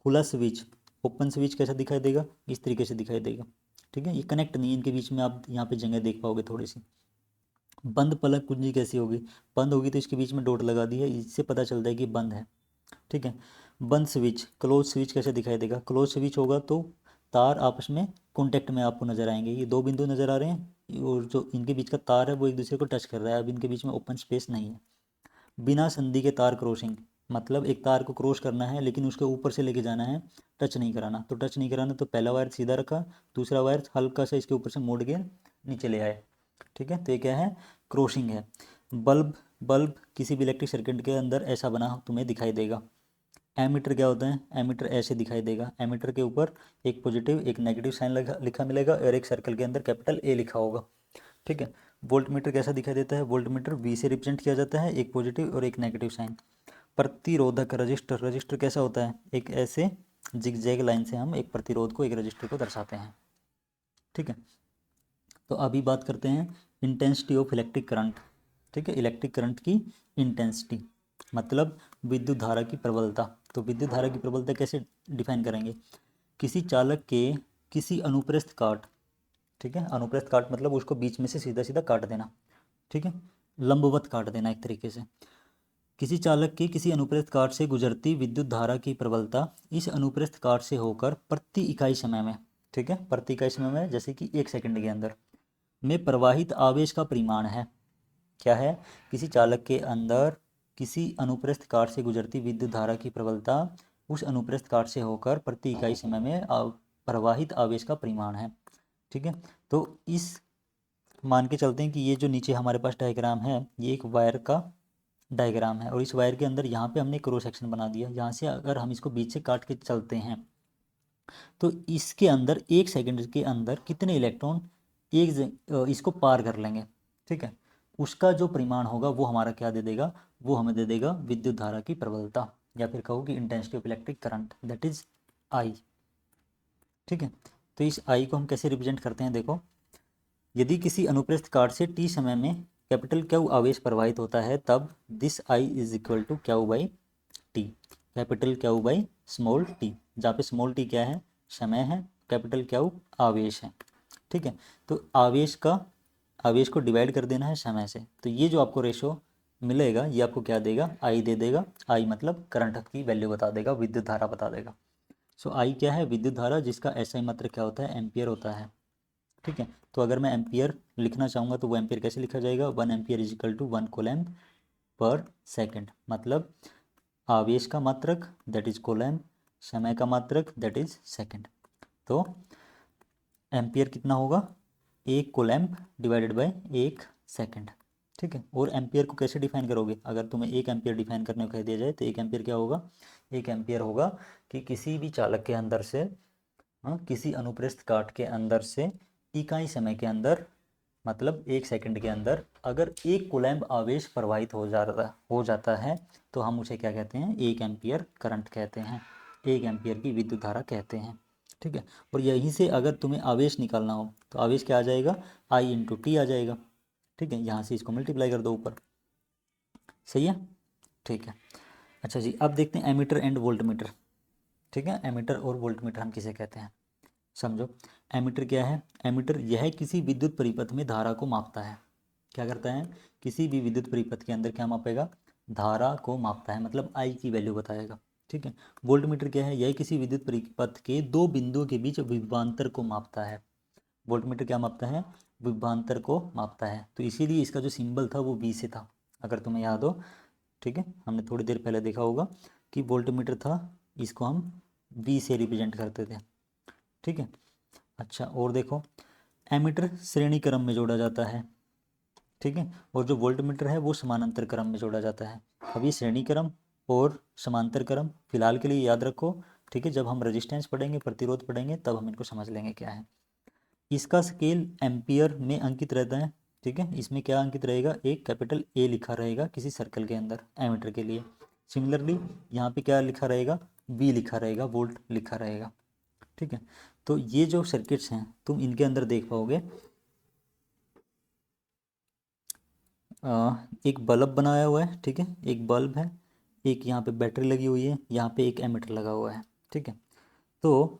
Speaker 1: खुला स्विच, ओपन स्विच कैसा दिखाई देगा, इस तरीके से दिखाई देगा। ठीक है, ये कनेक्ट नहीं है इनके बीच में, आप यहाँ पे जगह देख पाओगे थोड़ी सी। बंद पलक कुंजी कैसी होगी, बंद होगी तो इसके बीच में डॉट लगा दी है, इससे पता चलता है कि बंद है। ठीक है। बंद स्विच, क्लोज स्विच कैसे दिखाई देगा, क्लोज स्विच होगा तो तार आपस में कॉन्टेक्ट में आपको नजर आएंगे, ये दो बिंदु नजर आ रहे हैं और जो इनके बीच का तार है वो एक दूसरे को टच कर रहा है, अब इनके बीच में ओपन स्पेस नहीं है। बिना संधि के तार क्रॉसिंग, मतलब एक तार को क्रॉस करना है लेकिन उसके ऊपर से लेके जाना है, टच नहीं कराना, तो टच नहीं कराना तो पहला वायर सीधा रखा, दूसरा वायर हल्का सा इसके ऊपर से मोड़ के नीचे ले आए। ठीक है, तो ये क्या है, क्रॉसिंग है। बल्ब, बल्ब किसी भी इलेक्ट्रिक सर्किट के अंदर ऐसा बना तुम्हें दिखाई देगा। एमीटर क्या होता है, एमीटर ऐसे दिखाई देगा, एमीटर के ऊपर एक पॉजिटिव एक नेगेटिव साइन लिखा मिलेगा और एक सर्कल के अंदर कैपिटल ए लिखा होगा। ठीक है। वोल्ट मीटर कैसा दिखाई देता है, वोल्ट मीटर वी से रिप्रेजेंट किया जाता है, एक पॉजिटिव और एक नेगेटिव साइन। प्रतिरोधक, रजिस्टर, रजिस्टर कैसा होता है, एक ऐसे जिगजैग लाइन से हम एक प्रतिरोध को, एक रजिस्टर को दर्शाते हैं। ठीक है, तो अभी बात करते हैं इंटेंसिटी ऑफ इलेक्ट्रिक करंट। ठीक है, इलेक्ट्रिक करंट की इंटेंसिटी मतलब विद्युत धारा की प्रबलता। तो विद्युत धारा की प्रबलता कैसे डिफाइन करेंगे, किसी चालक के किसी अनुप्रस्थ काट, ठीक है, अनुप्रस्थ काट मतलब उसको बीच में से सीधा सीधा काट देना। ठीक है, लंबवत काट देना एक तरीके से। किसी चालक के किसी अनुप्रस्थ काट से गुजरती विद्युत धारा की प्रबलता इस अनुप्रस्थ काट से होकर प्रति इकाई समय में, ठीक है, प्रति इकाई समय में जैसे कि 1 सेकंड के अंदर में प्रवाहित आवेश का परिमाण है। क्या है, किसी चालक के अंदर किसी अनुप्रस्थ काट से गुजरती विद्युत धारा की प्रबलता उस अनुप्रस्थ काट से होकर प्रति इकाई समय में प्रवाहित आवेश का परिमाण है। ठीक है, तो इस मान के चलते हैं कि ये जो नीचे हमारे पास डायग्राम है ये एक वायर का डायग्राम है और इस वायर के अंदर यहाँ पे हमने क्रॉस सेक्शन बना दिया, यहाँ से अगर हम इसको बीच से काट के चलते हैं तो इसके अंदर 1 सेकंड के अंदर कितने इलेक्ट्रॉन इसको पार कर लेंगे। ठीक है, उसका जो परिमाण होगा वो हमारा क्या दे देगा, वो हमें दे देगा विद्युत धारा की प्रबलता, या फिर कहो कि intensity of electric current, that is I. ठीक है, तो इस आई को हम कैसे रिप्रेजेंट करते हैं, देखो, यदि किसी अनुप्रस्थ काट से टी समय में कैपिटल क्यू आवेश प्रवाहित होता है तब this I is equal to Q by T, capital Q by small T, जहाँ पे स्मॉल टी क्या है, समय है, कैपिटल क्यू आवेश है। ठीक है, तो आवेश को डिवाइड कर देना है समय से, तो ये जो आपको रेशो मिलेगा ये आपको क्या देगा, आई दे देगा। आई मतलब करंट की वैल्यू बता देगा, विद्युत धारा बता देगा। सो आई क्या है, विद्युत धारा, जिसका एसआई मात्रक क्या होता है, एम्पियर होता है। ठीक है, तो अगर मैं एम्पियर लिखना चाहूँगा तो वो एम्पियर कैसे लिखा जाएगा, 1 ampere is equal to 1 coulomb per second, मतलब आवेश का मात्रक दैट इज कूलम्ब, समय का मात्रक दैट इज सेकेंड। तो एम्पियर कितना होगा, 1 कूलम्ब डिवाइडेड बाय 1 सेकेंड। ठीक है, और एम्पियर को कैसे डिफाइन करोगे, अगर तुम्हें 1 एम्पियर डिफाइन करने को कह दिया जाए तो 1 एम्पियर क्या होगा, 1 एम्पियर होगा कि किसी भी चालक के अंदर से, हाँ, किसी अनुप्रस्थ काट के अंदर से इकाई समय के अंदर, मतलब 1 सेकंड के अंदर अगर 1 कूलम्ब आवेश प्रवाहित हो जाता है तो हम उसे क्या कहते हैं, 1 एम्पियर करंट कहते हैं, 1 एम्पियर की विद्युत धारा कहते हैं। ठीक है, और यहीं से अगर तुम्हें आवेश निकालना हो तो आवेश क्या आ जाएगा, आई इंटू टी आ जाएगा। ठीक है, यहाँ से इसको मल्टीप्लाई कर दो ऊपर। सही है, ठीक है। अच्छा जी, अब देखते हैं एमीटर एंड वोल्टमीटर। ठीक है, एमीटर और वोल्टमीटर हम किसे कहते हैं, समझो। एमीटर क्या है, एमीटर यह किसी विद्युत परिपथ में धारा को मापता है। क्या करता है, किसी भी विद्युत परिपथ के अंदर क्या मापेगा, धारा को मापता है, मतलब आई की वैल्यू बताएगा। ठीक है, वोल्टमीटर क्या है, यह किसी विद्युत परिपथ के दो बिंदुओं के बीच विभवांतर को मापता है। वोल्टमीटर क्या मापता है, विभवांतर को मापता है, तो इसीलिए इसका जो सिंबल था वो वी से था, अगर तुम्हें याद हो। ठीक है, हमने थोड़ी देर पहले देखा होगा कि वोल्टमीटर था, इसको हम वी से रिप्रेजेंट करते थे। ठीक है, अच्छा, और देखो, एमीटर श्रेणी क्रम में जोड़ा जाता है। ठीक है, और जो वोल्टमीटर है वो समानांतर क्रम में जोड़ा जाता है। अब ये श्रेणी क्रम और समांतर क्रम फिलहाल के लिए याद रखो। ठीक है, जब हम रेजिस्टेंस पढ़ेंगे, प्रतिरोध पढ़ेंगे, तब हम इनको समझ लेंगे क्या है। इसका स्केल एम्पियर में अंकित रहता है। ठीक है, इसमें क्या अंकित रहेगा, एक कैपिटल ए लिखा रहेगा किसी सर्कल के अंदर एमीटर के लिए। सिमिलरली यहाँ पे क्या लिखा रहेगा, बी लिखा रहेगा, वोल्ट लिखा रहेगा। ठीक है, तो ये जो सर्किट्स हैं तुम इनके अंदर देख पाओगे, एक बल्ब बनाया हुआ है। ठीक है, एक बल्ब है, एक यहाँ पे बैटरी लगी हुई है, यहाँ पे एक एमीटर लगा हुआ है। ठीक है, तो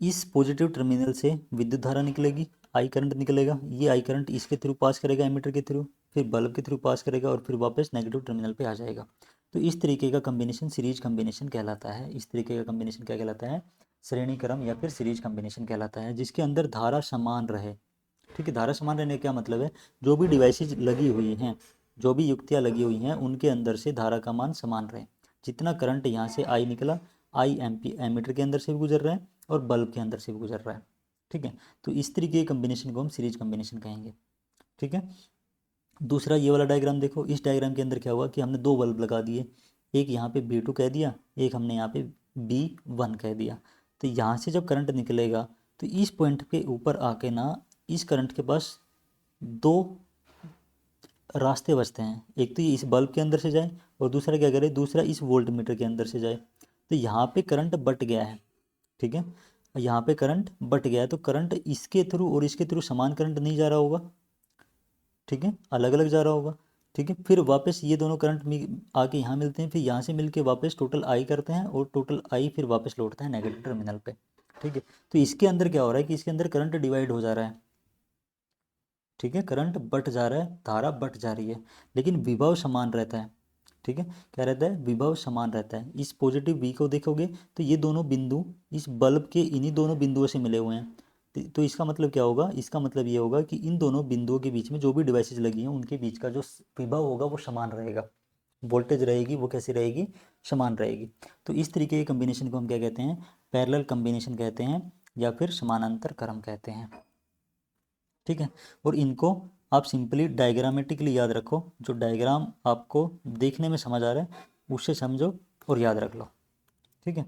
Speaker 1: इस पॉजिटिव टर्मिनल से विद्युत धारा निकलेगी, आई करंट निकलेगा, ये आई करंट इसके थ्रू पास करेगा एमीटर के थ्रू, फिर बल्ब के थ्रू पास करेगा और फिर वापस नेगेटिव टर्मिनल पे आ जाएगा। तो इस तरीके का कम्बिनेशन सीरीज कम्बिनेशन कहलाता है। इस तरीके का कम्बिनेशन क्या कहलाता है, श्रेणी क्रम या फिर सीरीज कम्बिनेशन कहलाता है, जिसके अंदर धारा समान रहे। ठीक है, धारा समान रहने का क्या मतलब है, जो भी डिवाइसेज लगी हुई हैं, जो भी युक्तियाँ लगी हुई हैं, उनके अंदर से धारा का मान समान रहे। जितना करंट यहाँ से आई निकला, आई एमीटर के अंदर से भी गुजर रहा है और बल्ब के अंदर से भी गुजर रहा है। ठीक है, तो इस तरीके के कम्बिनेशन को हम सीरीज कम्बिनेशन कहेंगे। ठीक है, दूसरा ये वाला डायग्राम देखो, इस डायग्राम के अंदर क्या हुआ कि हमने दो बल्ब लगा दिए, एक यहाँ पे B2 कह दिया, एक हमने यहाँ पे B1 कह दिया। तो यहाँ से जब करंट निकलेगा तो इस पॉइंट के ऊपर आके ना, इस करंट के पास दो रास्ते बचते हैं, एक तो ये इस बल्ब के अंदर से जाए और दूसरा क्या करे, दूसरा इस वोल्ट मीटर के अंदर से जाए। तो यहाँ पे करंट बट गया है। ठीक है, यहाँ पे करंट बट गया है, तो करंट इसके थ्रू और इसके थ्रू समान करंट नहीं जा रहा होगा। ठीक है, अलग अलग जा रहा होगा। ठीक है, फिर वापस ये दोनों करंट आके यहाँ मिलते हैं, फिर यहाँ से मिलके वापस टोटल आई करते हैं और टोटल आई फिर वापस लौटता है नेगेटिव टर्मिनल पे। ठीक है, तो इसके अंदर क्या हो रहा है कि इसके अंदर करंट डिवाइड हो जा रहा है। ठीक है, करंट बट जा रहा है, धारा बट जा रही है, लेकिन विभव समान रहता है। ठीक है, क्या रहता है, विभव समान रहता है। इस पॉजिटिव वी को देखोगे तो ये दोनों बिंदु इस बल्ब के इन्हीं दोनों बिंदुओं से मिले हुए हैं। तो इसका मतलब क्या होगा, इसका मतलब ये होगा कि इन दोनों बिंदुओं के बीच में जो भी डिवाइसेज लगी हैं उनके बीच का जो विभव होगा वो समान रहेगा, वोल्टेज रहेगी वो कैसी रहेगी, समान रहेगी। तो इस तरीके के कम्बिनेशन को हम क्या कहते हैं, पैरेलल कम्बिनेशन कहते हैं या फिर समानांतर क्रम कहते हैं। ठीक है, और इनको आप सिंपली डायग्रामेटिकली याद रखो, जो डायग्राम आपको देखने में समझ आ रहा है उससे समझो और याद रख लो। ठीक है,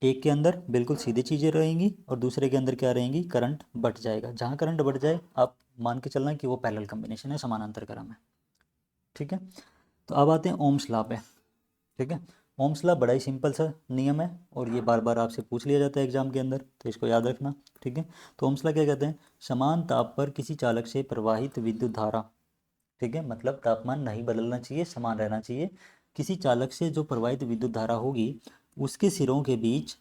Speaker 1: एक के अंदर बिल्कुल सीधी चीज़ें रहेंगी और दूसरे के अंदर क्या रहेंगी, करंट बट जाएगा। जहाँ करंट बट जाए आप मान के चलना कि वो पैरेलल कम्बिनेशन है, समानांतर क्रम है। ठीक है, तो अब आते हैं ओम्स लॉ पे। ठीक है, ओम्स लॉ बड़ा ही सिंपल सा नियम है और ये बार बार आपसे पूछ लिया जाता है एग्जाम के अंदर, तो इसको याद रखना। ठीक है, तो ओम्स लॉ क्या कहते हैं? समान ताप पर किसी चालक से प्रवाहित विद्युत धारा, ठीक है, मतलब तापमान नहीं बदलना चाहिए, समान रहना चाहिए। किसी चालक से जो प्रवाहित विद्युत धारा होगी उसके सिरों के बीच,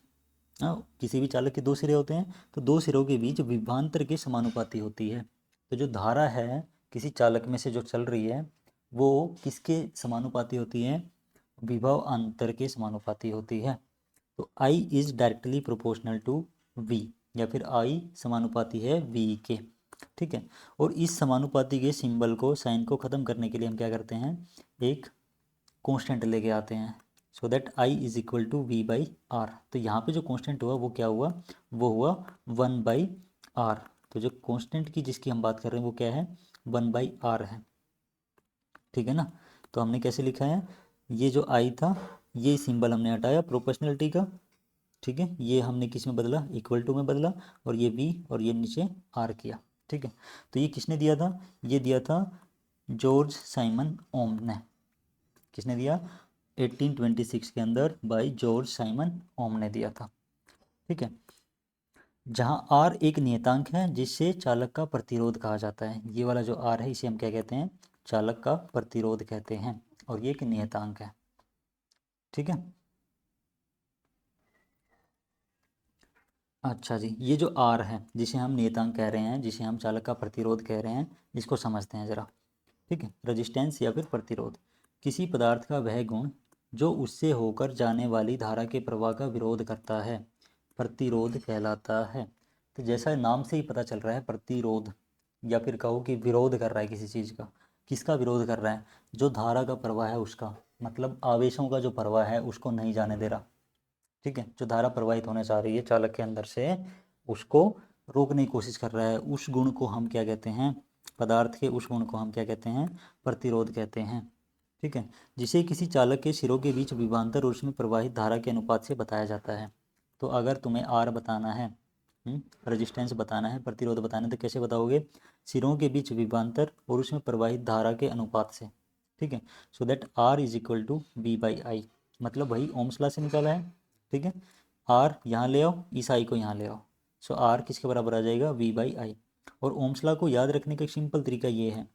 Speaker 1: किसी भी चालक के दो सिरे होते हैं, तो दो सिरों के बीच विभवांतर के समानुपाती होती है। तो जो धारा है किसी चालक में से जो चल रही है वो किसके समानुपाती होती है? विभव अंतर के समानुपाती होती है। तो I is directly proportional to V, या फिर I समानुपाती है V के। ठीक है, और इस समानुपाती के सिंबल को, साइन को ख़त्म करने के लिए हम क्या करते हैं? एक कांस्टेंट लेके आते हैं, so that I is equal to V by R. तो यहाँ पे जो कांस्टेंट हुआ वो क्या हुआ? वो हुआ 1/r। तो जो कांस्टेंट की जिसकी हम बात कर रहे हैं वो क्या है? 1/r है। ठीक है ना, तो हमने कैसे लिखा है? ये जो I था ये सिंबल हमने हटाया प्रोपोर्शनलिटी का, ठीक है, ये हमने किस में बदला? इक्वल टू में बदला, और ये V और ये नीचे R किया। ठीक है, तो ये किसने दिया था? ये दिया था जॉर्ज साइमन ओम ने। किसने दिया? 1826 के अंदर बाय जॉर्ज साइमन ओम ने दिया था। ठीक है, जहाँ R एक नियतांक है जिससे चालक का प्रतिरोध कहा जाता है। ये वाला जो R है इसे हम क्या कहते हैं? चालक का प्रतिरोध कहते हैं, और ये एक नियतांक है। ठीक है, अच्छा जी, ये जो R है जिसे हम नियतांक कह रहे हैं, जिसे हम चालक का प्रतिरोध कह रहे हैं, इसको समझते हैं ज़रा। ठीक है, रेजिस्टेंस या फिर प्रतिरोध, किसी पदार्थ का वह गुण जो उससे होकर जाने वाली धारा के प्रवाह का विरोध करता है, प्रतिरोध कहलाता है। तो जैसा नाम से ही पता चल रहा है, प्रतिरोध, या फिर कहो कि विरोध कर रहा है किसी चीज़ का। किसका विरोध कर रहा है? जो धारा का प्रवाह है उसका, मतलब आवेशों का जो प्रवाह है उसको नहीं जाने दे रहा। ठीक है, जो धारा प्रवाहित होने जा रही है चालक के अंदर से उसको रोकने की कोशिश कर रहा है, उस गुण को हम क्या कहते हैं? पदार्थ के उस गुण को हम क्या कहते हैं? प्रतिरोध कहते हैं। ठीक है, जिसे किसी चालक के सिरों के बीच विभवांतर और उसमें प्रवाहित धारा के अनुपात से बताया जाता है। तो अगर तुम्हें आर बताना है, रेजिस्टेंस बताना है, प्रतिरोध बताना है, तो कैसे बताओगे? सिरों के बीच विभवांतर और उसमें प्रवाहित धारा के अनुपात से। ठीक है, so that R is equal to V/I, मतलब वही ओम्स लॉ से निकाला है। ठीक है, आर यहाँ ले आओ, इस आई को यहाँ ले आओ, सो आर किसके बराबर आ जाएगा? V/I। और ओम्स लॉ को याद रखने का एक सिंपल तरीका ये है,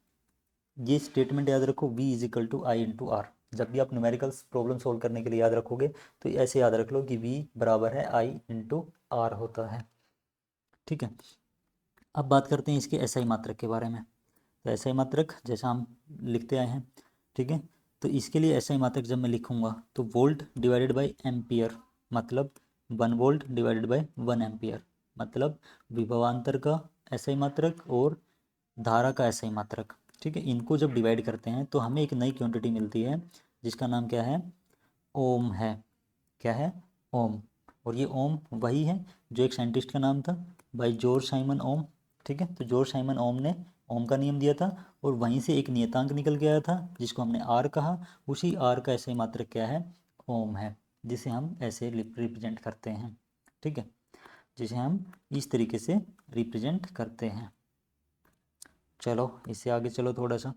Speaker 1: ये स्टेटमेंट याद रखो, V is equal to I into R. जब भी आप न्यूमेरिकल्स प्रॉब्लम सोल्व करने के लिए याद रखोगे तो ऐसे याद रख लो कि V बराबर है I इंटू आर होता है। ठीक है, अब बात करते हैं इसके SI मात्रक के बारे में। तो SI मात्रक जैसा हम लिखते आए हैं, ठीक है, तो इसके लिए SI मात्रक जब मैं लिखूंगा तो वोल्ट डिवाइडेड बाय एम्पियर, मतलब 1 वोल्ट डिवाइडेड बाय 1 एम्पियर, मतलब विभवांतर का SI मात्रक और धारा का SI मात्रक। ठीक है, इनको जब डिवाइड करते हैं तो हमें एक नई क्वांटिटी मिलती है जिसका नाम क्या है? ओम है। क्या है? ओम। और ये ओम वही है जो एक साइंटिस्ट का नाम था, बाय जॉर्ज साइमन ओम। ठीक है, तो जॉर्ज साइमन ओम ने ओम का नियम दिया था और वहीं से एक नियतांक निकल के आया था जिसको हमने आर कहा। उसी आर का SI मात्रक क्या है? ओम है, जिसे हम ऐसे रिप्रेजेंट करते हैं। ठीक है, जिसे हम इस तरीके से रिप्रेजेंट करते हैं। चलो इससे आगे चलो थोड़ा सा,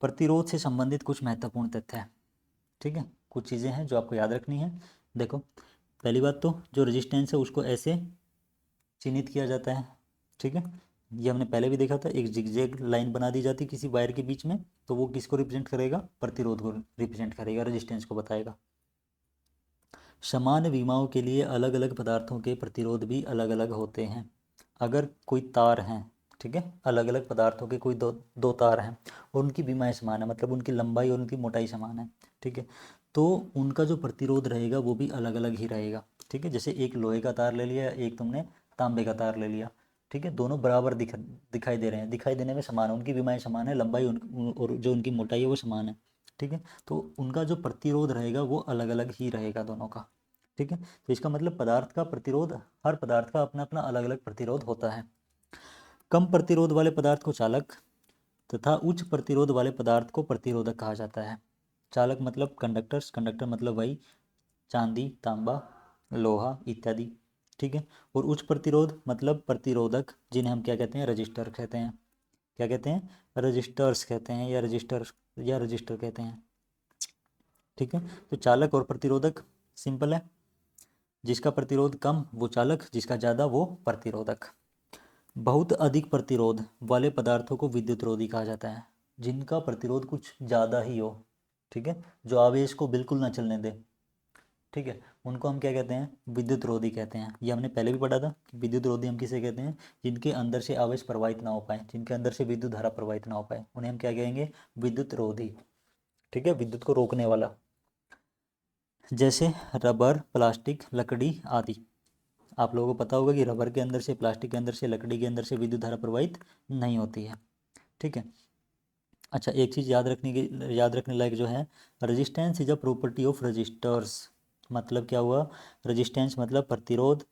Speaker 1: प्रतिरोध से संबंधित कुछ महत्वपूर्ण तथ्य हैं। ठीक है, कुछ चीज़ें हैं जो आपको याद रखनी है। देखो, पहली बात तो जो रेजिस्टेंस है उसको ऐसे चिन्हित किया जाता है। ठीक है, ये हमने पहले भी देखा था, एक जिगजैग लाइन बना दी जाती है किसी वायर के बीच में, तो वो किसको रिप्रेजेंट करेगा? प्रतिरोध को रिप्रेजेंट करेगा, रेजिस्टेंस को बताएगा। समान विमाओं के लिए अलग अलग पदार्थों के प्रतिरोध भी अलग अलग होते हैं। अगर कोई तार हैं, ठीक है, अलग अलग पदार्थों के कोई दो दो तार हैं और उनकी विमाएँ समान है, मतलब उनकी लंबाई और उनकी मोटाई समान है, ठीक है, तो उनका जो प्रतिरोध रहेगा वो भी अलग अलग ही रहेगा। ठीक है, जैसे एक लोहे का तार ले लिया, एक तुमने तांबे का तार ले लिया, ठीक है, दोनों बराबर दिखाई दे रहे हैं, दिखाई देने में समान है, उनकी विमाएँ समान है, लंबाई और जो उनकी मोटाई है वो समान है। ठीक है, तो उनका जो प्रतिरोध रहेगा वो अलग अलग ही रहेगा दोनों का। ठीक है, तो इसका मतलब पदार्थ का प्रतिरोध, हर पदार्थ का अपना अपना अलग अलग प्रतिरोध होता है। कम प्रतिरोध वाले पदार्थ को चालक तथा उच्च प्रतिरोध वाले पदार्थ को प्रतिरोधक कहा जाता है। चालक मतलब कंडक्टर्स, कंडक्टर मतलब वही चांदी, तांबा, लोहा इत्यादि। ठीक है, और उच्च प्रतिरोध मतलब प्रतिरोधक, जिन्हें हम क्या कहते हैं? रजिस्टर कहते हैं। क्या कहते हैं? रजिस्टर्स कहते हैं, या रजिस्टर कहते हैं। ठीक है। तो चालक और प्रतिरोधक सिंपल है, जिसका प्रतिरोध कम वो चालक, जिसका ज़्यादा वो प्रतिरोधक। बहुत अधिक प्रतिरोध वाले पदार्थों को विद्युत रोधी कहा जाता है, जिनका प्रतिरोध कुछ ज़्यादा ही हो, ठीक है, जो आवेश को बिल्कुल ना चलने दे, ठीक है, उनको हम क्या कहते हैं, विद्युत रोधी कहते हैं। ये हमने पहले भी पढ़ा था कि विद्युत रोधी हम किसे कहते हैं, जिनके अंदर से आवेश प्रवाहित ना हो पाए, जिनके अंदर से विद्युत धारा प्रवाहित ना हो पाए, उन्हें हम क्या कहेंगे, विद्युत रोधी, ठीक है, विद्युत को रोकने वाला। जैसे रबर, प्लास्टिक, लकड़ी आदि। आप लोगों को पता होगा कि रबर के अंदर से, प्लास्टिक के अंदर से, लकड़ी के अंदर से विद्युत धारा प्रवाहित नहीं होती है, ठीक है। अच्छा, एक चीज़ याद रखने लायक जो है, resistance is a property of resistors. मतलब क्या हुआ, रेजिस्टेंस मतलब प्रतिरोध,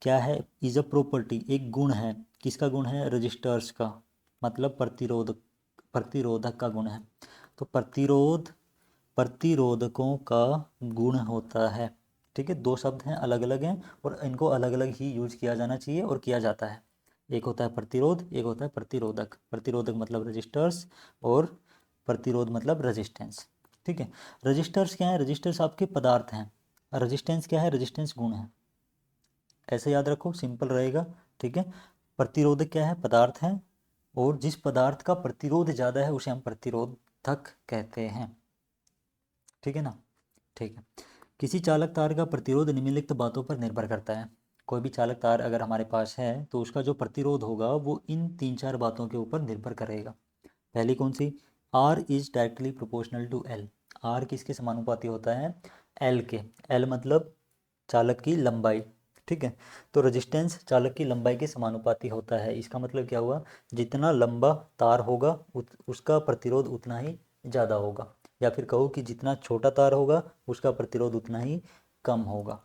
Speaker 1: क्या है, इज अ प्रॉपर्टी एक गुण है, किसका गुण है, रजिस्टर्स का, मतलब प्रतिरोधक का गुण है। तो प्रतिरोधकों का गुण होता है, ठीक है। दो शब्द हैं, अलग अलग हैं, और इनको अलग अलग ही यूज किया जाना चाहिए और किया जाता है। एक होता है प्रतिरोध, एक होता है प्रतिरोधक। प्रतिरोधक मतलब रजिस्टर्स, और प्रतिरोध मतलब रेजिस्टेंस, ठीक है। रजिस्टर्स क्या है, रजिस्टर्स आपके पदार्थ हैं, रेजिस्टेंस क्या है, रेजिस्टेंस गुण है। ऐसे याद रखो, सिंपल रहेगा, ठीक है। प्रतिरोधक क्या है, पदार्थ है, और जिस पदार्थ का प्रतिरोध ज़्यादा है उसे हम प्रतिरोधक कहते हैं, ठीक है ना। ठीक है। किसी चालक तार का प्रतिरोध निम्नलिखित बातों पर निर्भर करता है। कोई भी चालक तार अगर हमारे पास है तो उसका जो प्रतिरोध होगा वो इन 3-4 बातों के ऊपर निर्भर करेगा। पहली कौन सी, R is directly proportional to L। R किसके समानुपाती होता है, L के। L मतलब चालक की लंबाई, ठीक है। तो रेजिस्टेंस चालक की लंबाई के समानुपाती होता है। इसका मतलब क्या हुआ, जितना लंबा तार होगा उसका प्रतिरोध उतना ही ज़्यादा होगा, या फिर कहो कि जितना छोटा तार होगा उसका प्रतिरोध उतना ही कम होगा।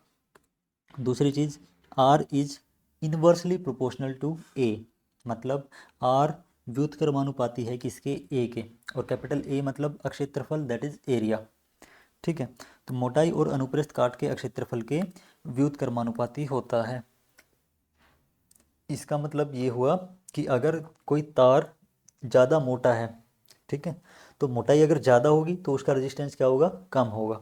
Speaker 1: दूसरी चीज़, R is inversely proportional to A। मतलब R व्युत्क्रमानुपाती है किसके, A के। और कैपिटल A मतलब अक्षेत्रफल, दैट इज एरिया, ठीक है। तो मोटाई और अनुप्रस्थ काट के अक्षेत्रफल के व्युत्क्रमानुपाती होता है। इसका मतलब ये हुआ कि अगर कोई तार ज़्यादा मोटा है, ठीक है, तो मोटाई अगर ज़्यादा होगी तो उसका रेजिस्टेंस क्या होगा, कम होगा,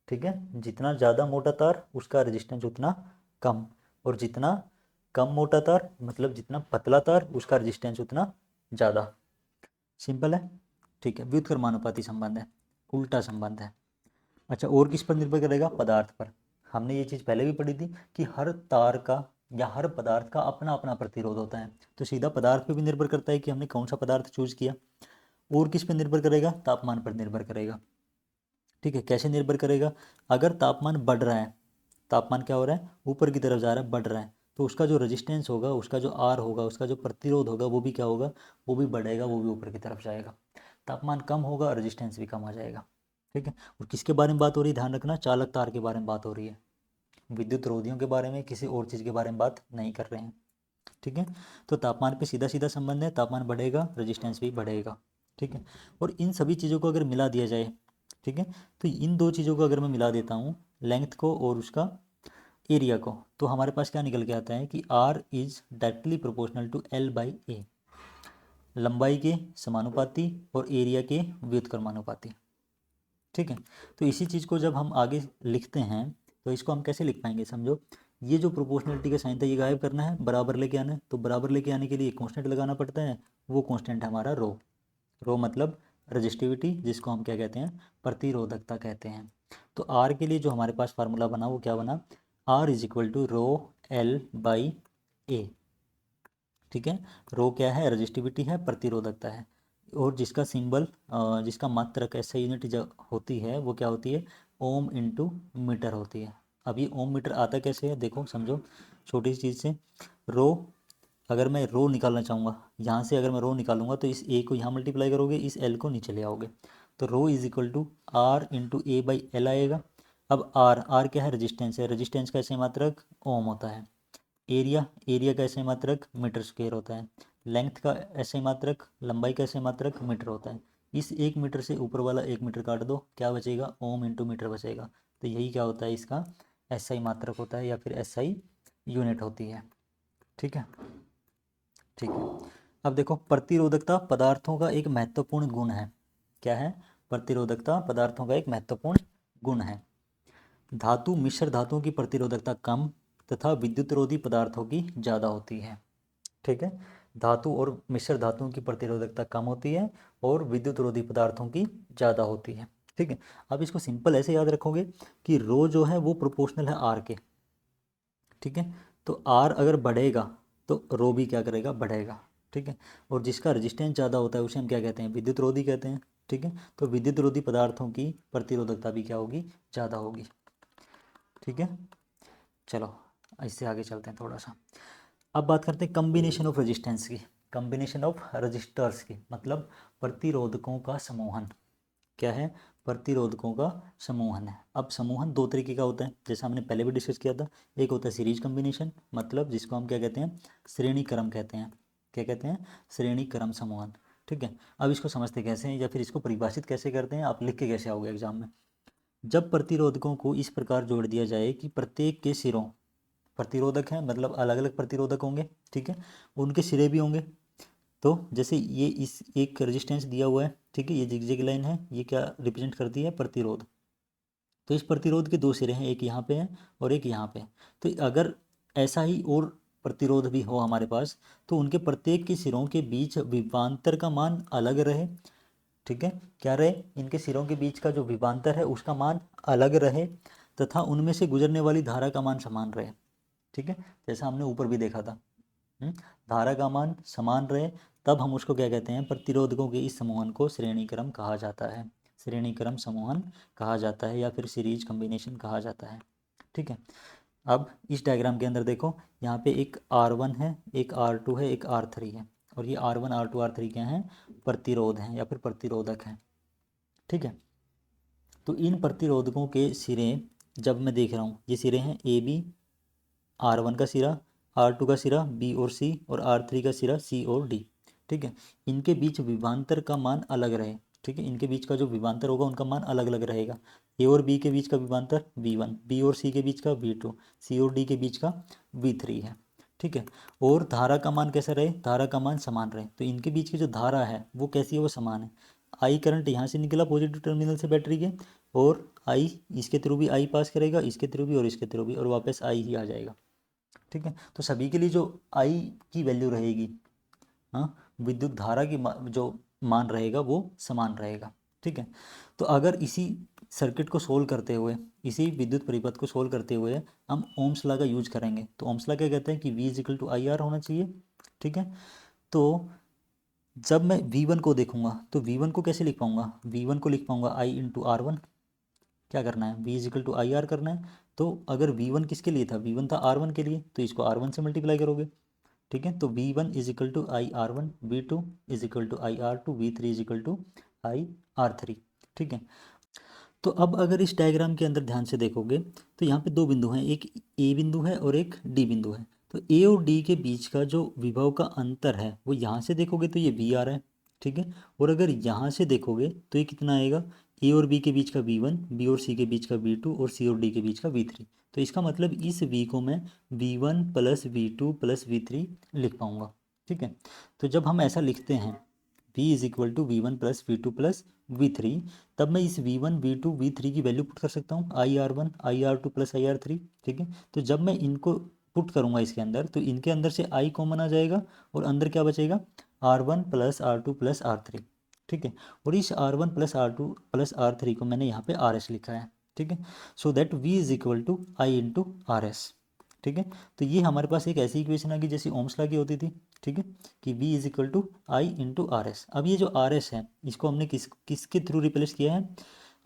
Speaker 1: ठीक है। जितना ज़्यादा मोटा तार उसका रेजिस्टेंस उतना कम, और जितना कम मोटा तार मतलब जितना पतला तार उसका रेजिस्टेंस उतना ज़्यादा। सिंपल है, ठीक है। व्युत्क्रमानुपाती संबंध है, उल्टा संबंध है। अच्छा, और किस पर निर्भर करेगा, पदार्थ पर। हमने ये चीज़ पहले भी पढ़ी थी कि हर तार का या हर पदार्थ का अपना अपना प्रतिरोध होता है, तो सीधा पदार्थ पे भी निर्भर करता है कि हमने कौन सा पदार्थ चूज किया। और किस पे निर्भर करेगा, तापमान पर निर्भर करेगा, ठीक है। कैसे निर्भर करेगा, अगर तापमान बढ़ रहा है, तापमान क्या हो रहा है, ऊपर की तरफ जा रहा है, बढ़ रहा है, तो उसका जो रेजिस्टेंस होगा, उसका जो आर होगा, उसका जो प्रतिरोध होगा वो भी क्या होगा, वो भी बढ़ेगा, वो भी ऊपर की तरफ जाएगा। तापमान कम होगा, रेजिस्टेंस भी कम आ जाएगा, ठीक है। और किसके बारे में बात हो रही है, ध्यान रखना, चालक तार के बारे में बात हो रही है, विद्युत रोधियों के बारे में, किसी और चीज़ के बारे में बात नहीं कर रहे हैं, ठीक है। तो तापमान पे सीधा सीधा संबंध है, तापमान बढ़ेगा रेजिस्टेंस भी बढ़ेगा, ठीक है। और इन सभी चीज़ों को अगर मिला दिया जाए, ठीक है, तो इन दो चीज़ों को अगर मैं मिला देता हूँ, लेंथ को और उसका एरिया को, तो हमारे पास क्या निकल के आता है कि R is directly proportional to L/A, लंबाई के समानुपाती और एरिया के व्युत्क्रमानुपाती, ठीक है। तो इसी चीज़ को जब हम आगे लिखते हैं तो इसको हम कैसे लिख पाएंगे, समझो, ये जो प्रोपोर्शनलिटी का साइन था ये गायब करना है, बराबर लेके आना है, तो बराबर लेके आने के लिए कांस्टेंट लगाना पड़ता है, वो कांस्टेंट है हमारा रो। रो मतलब रजिस्टिविटी, जिसको हम क्या कहते हैं, प्रतिरोधकता कहते हैं। तो आर के लिए जो हमारे पास फार्मूला बना वो क्या बना, R is equal to rho L/A, ठीक है। रो क्या है, रजिस्टिविटी है, प्रतिरोधकता है, और जिसका सिंबल, जिसका मात्रक ऐसा यूनिट जो होती है वो क्या होती है, ओम इंटू मीटर होती है। अब ये ओम मीटर आता कैसे है, देखो समझो, छोटी सी चीज़ से, रो, अगर मैं रो निकालना चाहूँगा, यहाँ से अगर मैं रो निकालूंगा तो इस ए को यहाँ मल्टीप्लाई करोगे, इस एल को नीचे ले आओगे, तो rho is equal to R into A/L आएगा। अब आर क्या है, रेजिस्टेंस है, रेजिस्टेंस का ऐसे मात्रक ओम होता है। एरिया का ऐसे मात्रक मीटर स्क्वेयर होता है। लेंथ का ऐसे मात्रक, लंबाई का ऐसे मात्रक मीटर होता है। इस 1 मीटर से ऊपर वाला 1 मीटर काट दो, क्या बचेगा, ओम इंटू मीटर बचेगा। तो यही क्या होता है, इसका SI मात्रक होता है, या फिर SI यूनिट होती है, ठीक है। ठीक है। अब देखो, प्रतिरोधकता पदार्थों का एक महत्वपूर्ण गुण है, क्या है, प्रतिरोधकता पदार्थों का एक महत्वपूर्ण गुण है। धातु मिश्र धातुओं की प्रतिरोधकता कम तथा विद्युतरोधी पदार्थों की ज़्यादा होती है। ठीक है, धातु और मिश्र धातुओं की प्रतिरोधकता कम होती है और विद्युतरोधी पदार्थों की ज़्यादा होती है। ठीक है, अब इसको सिंपल ऐसे याद रखोगे कि रो जो है वो प्रोपोर्शनल है आर के। ठीक है, तो आर अगर बढ़ेगा तो रो भी क्या करेगा, बढ़ेगा। ठीक है, और जिसका रेजिस्टेंस ज़्यादा होता है उसे हम क्या कहते हैं, विद्युतरोधी कहते हैं। ठीक है, तो विद्युतरोधी पदार्थों की प्रतिरोधकता भी क्या होगी, ज़्यादा होगी। ठीक है, चलो इससे आगे चलते हैं थोड़ा सा। अब बात करते हैं कम्बिनेशन ऑफ रेजिस्टेंस की, कम्बिनेशन ऑफ रजिस्टर्स की, मतलब प्रतिरोधकों का समूहन। क्या है, प्रतिरोधकों का समूहन है। अब समूहन दो तरीके का होता है, जैसा हमने पहले भी डिस्कस किया था। एक होता है सीरीज कम्बिनेशन, मतलब जिसको हम क्या कहते हैं, श्रेणी क्रम कहते हैं। क्या कहते हैं, श्रेणी क्रम समूहन। ठीक है, अब इसको समझते कैसे हैं या फिर इसको परिभाषित कैसे करते हैं, आप लिख के कैसे आओगे एग्जाम में। जब प्रतिरोधकों को इस प्रकार जोड़ दिया जाए कि प्रत्येक के सिरों, प्रतिरोधक हैं मतलब अलग अलग प्रतिरोधक होंगे। ठीक है, उनके सिरे भी होंगे। तो जैसे ये इस एक रेजिस्टेंस दिया हुआ है, ठीक है, ये जिगजैग लाइन है, ये क्या रिप्रेजेंट करती है, प्रतिरोध। तो इस प्रतिरोध के दो सिरे हैं, एक यहाँ पे है और एक यहाँ पे है। तो अगर ऐसा ही और प्रतिरोध भी हो हमारे पास, तो उनके प्रत्येक के सिरों के बीच विभवांतर का मान अलग रहे। ठीक है, क्या रहे, इनके सिरों के बीच का जो विभवांतर है उसका मान अलग रहे तथा उनमें से गुजरने वाली धारा का मान समान रहे। ठीक है, जैसा हमने ऊपर भी देखा था। धारा का मान समान रहे, तब हम उसको क्या कहते हैं, प्रतिरोधकों के इस समूहन को श्रेणी क्रम कहा जाता है। श्रेणी क्रम समूहन कहा जाता है या फिर सीरीज कम्बिनेशन कहा जाता है। ठीक है, अब इस डायग्राम के अंदर देखो, यहाँ पे एक R1 है, एक R2 है, एक R3 है, और ये R1 R2 R3 क्या हैं, प्रतिरोध हैं या फिर प्रतिरोधक हैं। ठीक है, तो इन प्रतिरोधकों के सिरे जब मैं देख रहा हूँ, ये सिरे हैं ए बी, R1 का सिरा, R2 का सिरा बी और सी, और R3 का सिरा सी और डी। ठीक है, इनके बीच विभवांतर का मान अलग रहे। ठीक है, इनके बीच का जो विभवांतर होगा उनका मान अलग अलग रहेगा। ए और बी के बीच का विभवांतर V1, बी और सी के बीच का V2, सी और डी के बीच का V3 है। ठीक है, और धारा का मान कैसा रहे, धारा का मान समान रहे। तो इनके बीच की जो धारा है वो कैसी है, वो समान है। आई करंट यहाँ से निकला पॉजिटिव टर्मिनल से बैटरी के, और आई इसके थ्रू भी आई पास करेगा, इसके थ्रू भी और इसके थ्रू भी, और वापस आई ही आ जाएगा। ठीक है, तो सभी के लिए जो आई की वैल्यू रहेगी, हाँ, विद्युत धारा की जो मान रहेगा वो समान रहेगा। ठीक है, तो अगर इसी सर्किट को सोल्व करते हुए, इसी विद्युत परिपथ को सोल्व करते हुए हम ओम्स लॉ का यूज करेंगे, तो ओम्स लॉ क्या कहते हैं कि V is equal to I R होना चाहिए। ठीक है, तो जब मैं V1 को देखूंगा तो V1 को कैसे लिख पाऊंगा, V1 को लिख पाऊंगा I इंटू R1। क्या करना है, V is equal to I R करना है। तो अगर V1 किसके लिए था, V1 था R1 के लिए, तो इसको R1 से मल्टीप्लाई करोगे। ठीक है, तो V1 is equal to I R one, V2 is equal to I R two, V3 is equal to I R three. ठीक है, तो अब अगर इस डायग्राम के अंदर ध्यान से देखोगे तो यहाँ पे दो बिंदु हैं, एक ए बिंदु है और एक डी बिंदु है। तो ए और डी के बीच का जो विभव का अंतर है वो यहाँ से देखोगे तो ये V आ रहा है। ठीक है, और अगर यहाँ से देखोगे तो ये कितना आएगा, ए और बी के बीच का V1, बी और सी के बीच का V2 और सी और डी के बीच का V3। तो इसका मतलब इस V को मैं V1 plus V2 plus V3 लिख पाऊंगा। ठीक है, तो जब हम ऐसा लिखते हैं V is equal to V1 plus V2 plus V3, तब मैं इस V1 V2 V3 की वैल्यू पुट कर सकता हूँ, आई आर वन आई आर टू प्लस आई आर थ्री। ठीक है, तो जब मैं इनको पुट करूँगा इसके अंदर, तो इनके अंदर से आई कॉमन आ जाएगा और अंदर क्या बचेगा, R1 plus R2 plus R3। ठीक है, और इस R1 plus R2 plus R3 को मैंने यहाँ पे RS लिखा है। ठीक है, so that V is equal to I into R S. ठीक है, तो ये हमारे पास एक ऐसी इक्वेशन आ गई जैसी ओम्स लॉ की होती थी। ठीक है, कि V is equal to I into R S. अब ये जो आर एस है इसको हमने किसके थ्रू रिप्लेस किया है,